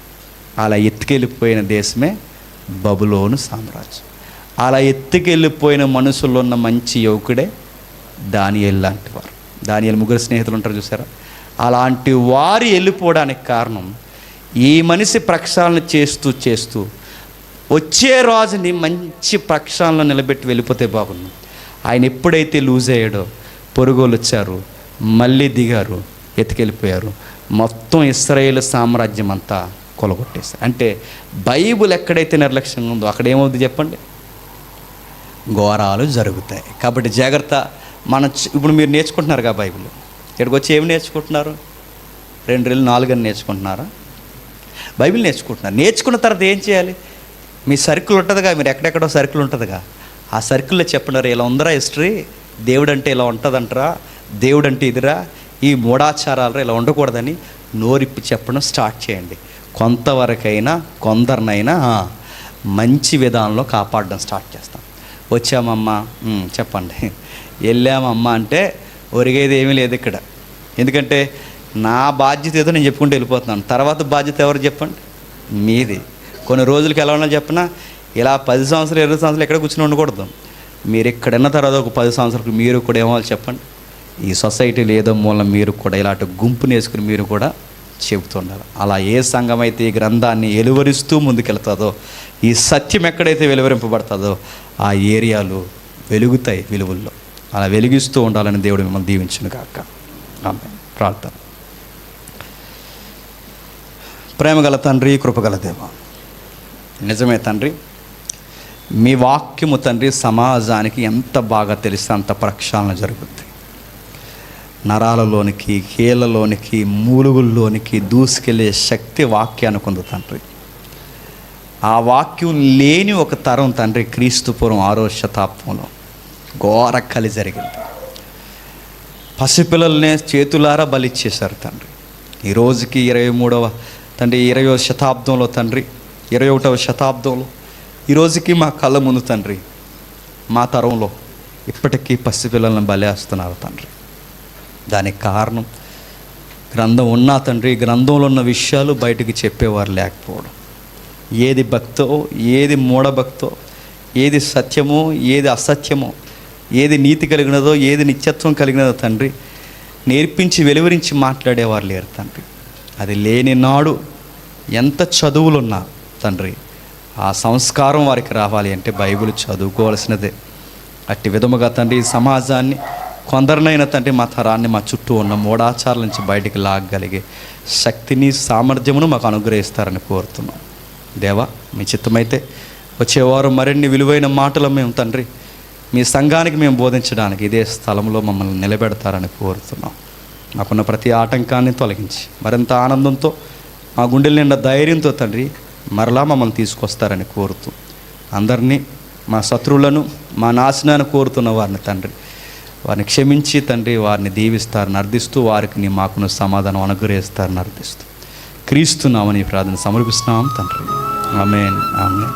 అలా ఎత్తుకెళ్ళిపోయిన దేశమే బబులోను సామ్రాజ్యం. అలా ఎత్తుకెళ్ళిపోయిన మనుషుల్లో ఉన్న మంచి యువకుడే దానియేలు లాంటి వారు. దానియేలు ముగ్గురు స్నేహితులు ఉంటారు చూసారా, అలాంటి వారు వెళ్ళిపోవడానికి కారణం ఈ మనిషి ప్రక్షాళన చేస్తూ చేస్తూ వచ్చే రాజుని మంచి ప్రక్షాళన నిలబెట్టి వెళ్ళిపోతే బాగుంది. ఆయన ఎప్పుడైతే లూజ్ అయ్యాడో పొరుగులు వచ్చారు, మళ్ళీ దిగారు, ఎత్తుకెళ్ళిపోయారు. మొత్తం ఇశ్రాయేలు సామ్రాజ్యం అంతా కొలగొట్టేశారు. అంటే బైబుల్ ఎక్కడైతే నిర్లక్ష్యంగా ఉందో అక్కడ ఏమవుతుంది చెప్పండి, ఘోరాలు జరుగుతాయి. కాబట్టి జాగ్రత్త. ఇప్పుడు మీరు నేర్చుకుంటున్నారుగా బైబిల్, ఇక్కడికి వచ్చి ఏమి నేర్చుకుంటున్నారు? 2 రెళ్ళు 4 అని నేర్చుకుంటున్నారా? బైబిల్ నేర్చుకుంటున్నారు. నేర్చుకున్న తర్వాత ఏం చేయాలి? మీ సర్కిల్ ఉంటుందిగా, మీరు ఎక్కడెక్కడో సర్కిల్ ఉంటుందిగా, ఆ సర్కిల్లో చెప్పండి, ఇలా ఉందరా హిస్టరీ, దేవుడు అంటే ఇలా ఉంటుందంటరా, దేవుడు అంటే ఇదిరా, ఈ మూఢాచారాలు ఇలా ఉండకూడదని నోరిప్పి చెప్పడం స్టార్ట్ చేయండి. కొంతవరకైనా కొందరినైనా మంచి విధానంలో కాపాడడం స్టార్ట్ చేస్తాం. వచ్చామమ్మా చెప్పండి, వెళ్ళామమ్మా అంటే ఒరిగేది ఏమీ లేదు ఇక్కడ. ఎందుకంటే నా బాధ్యత ఏదో నేను చెప్పుకుంటూ వెళ్ళిపోతున్నాను. తర్వాత బాధ్యత ఎవరు చెప్పండి? మీది. కొన్ని రోజులకి ఎలా ఉన్నా చెప్పినా ఇలా 10 సంవత్సరాలు 20 సంవత్సరాలు ఎక్కడ కూర్చొని ఉండకూడదు. మీరు ఎక్కడైనా తర్వాత ఒక 10 సంవత్సరాలకు మీరు కూడా ఏమవాలి చెప్పండి, ఈ సొసైటీలో ఏదో మూలం మీరు కూడా ఇలాంటి గుంపుని వేసుకుని మీరు కూడా చెబుతున్నారు. అలా ఏ సంఘం అయితే ఈ గ్రంథాన్ని వెలువరిస్తూ ముందుకెళ్తుందో, ఈ సత్యం ఎక్కడైతే వెలువరింపబడుతుందో ఆ ఏరియాలు వెలుగుతాయి వెలుగుల్లో. అలా వెలిగిస్తూ ఉండాలని దేవుడు మిమ్మల్ని దీవించును గాక. ఆమేన్. ప్రార్థన. ప్రేమగల తండ్రి, కృపగల దేవ, నిజమే తండ్రి, మీ వాక్యము తండ్రి సమాజానికి ఎంత బాగా తెలిస్తే అంత ప్రక్షాళన జరుగుతుంది. నరాలలోనికి, కీళ్ళలోనికి, మూలుగుల్లోనికి దూసుకెళ్ళే శక్తి వాక్యానికి ఉంది తండ్రి. ఆ వాక్యం లేని ఒక తరం తండ్రి క్రీస్తుపూర్వం 6వ శతాబ్దంలో ఘోర కలి జరిగింది. పసిపిల్లల్నే చేతులారా బలిచ్చేశారు తండ్రి. ఈ రోజుకి 23వ తండ్రి 20వ శతాబ్దంలో తండ్రి 21వ శతాబ్దంలో ఈ రోజుకి మా కళ్ళ ముందు తండ్రి, మా తరంలో ఇప్పటికీ పసిపిల్లలను బలేస్తున్నారు తండ్రి. దానికి కారణం గ్రంథం ఉన్నా తండ్రి, గ్రంథంలో ఉన్న విషయాలు బయటికి చెప్పేవారు లేకపోవడం. ఏది భక్తో, ఏది మూఢభక్తో, ఏది సత్యమో, ఏది అసత్యమో, ఏది నీతి కలిగినదో, ఏది నిత్యత్వం కలిగినదో తండ్రి నేర్పించి వెలువరించి మాట్లాడేవారు లేరు తండ్రి. అది లేని నాడు ఎంత చదువులున్నా తండ్రి ఆ సంస్కారం వారికి రావాలి అంటే బైబిల్ చదువుకోవాల్సినదే. అట్టి విధముగా తండ్రి ఈ సమాజాన్ని, కొందరినైనా తండ్రి మా తరాన్ని, మా చుట్టూ ఉన్న మూఢాచారాల నుంచి బయటికి లాగగలిగే శక్తిని, సామర్థ్యమును మాకు అనుగ్రహిస్తారని కోరుతున్నాం. దేవా, మీ చిత్తమైతే వచ్చేవారు మరిన్ని విలువైన మాటలు మేము తండ్రి మీ సంఘానికి మేము బోధించడానికి ఇదే స్థలంలో మమ్మల్ని నిలబెడతారని కోరుతున్నాం. మాకున్న ప్రతి ఆటంకాన్ని తొలగించి మరింత ఆనందంతో, మా గుండెల నిండా ధైర్యంతో తండ్రి మరలా మమ్మల్ని తీసుకొస్తారని కోరుతూ, అందరినీ, మా శత్రువులను, మా నాశనాన్ని కోరుతున్న వారిని తండ్రి వారిని క్షమించి తండ్రి వారిని దీవిస్తారని అర్థిస్తూ, వారికి మాకును సమాధానం అనుగ్రహిస్తారని అర్థిస్తూ క్రీస్తు నామమున ఈ ప్రార్థన సమర్పిస్తున్నాం తండ్రి. ఆమేన్. ఆమేన్.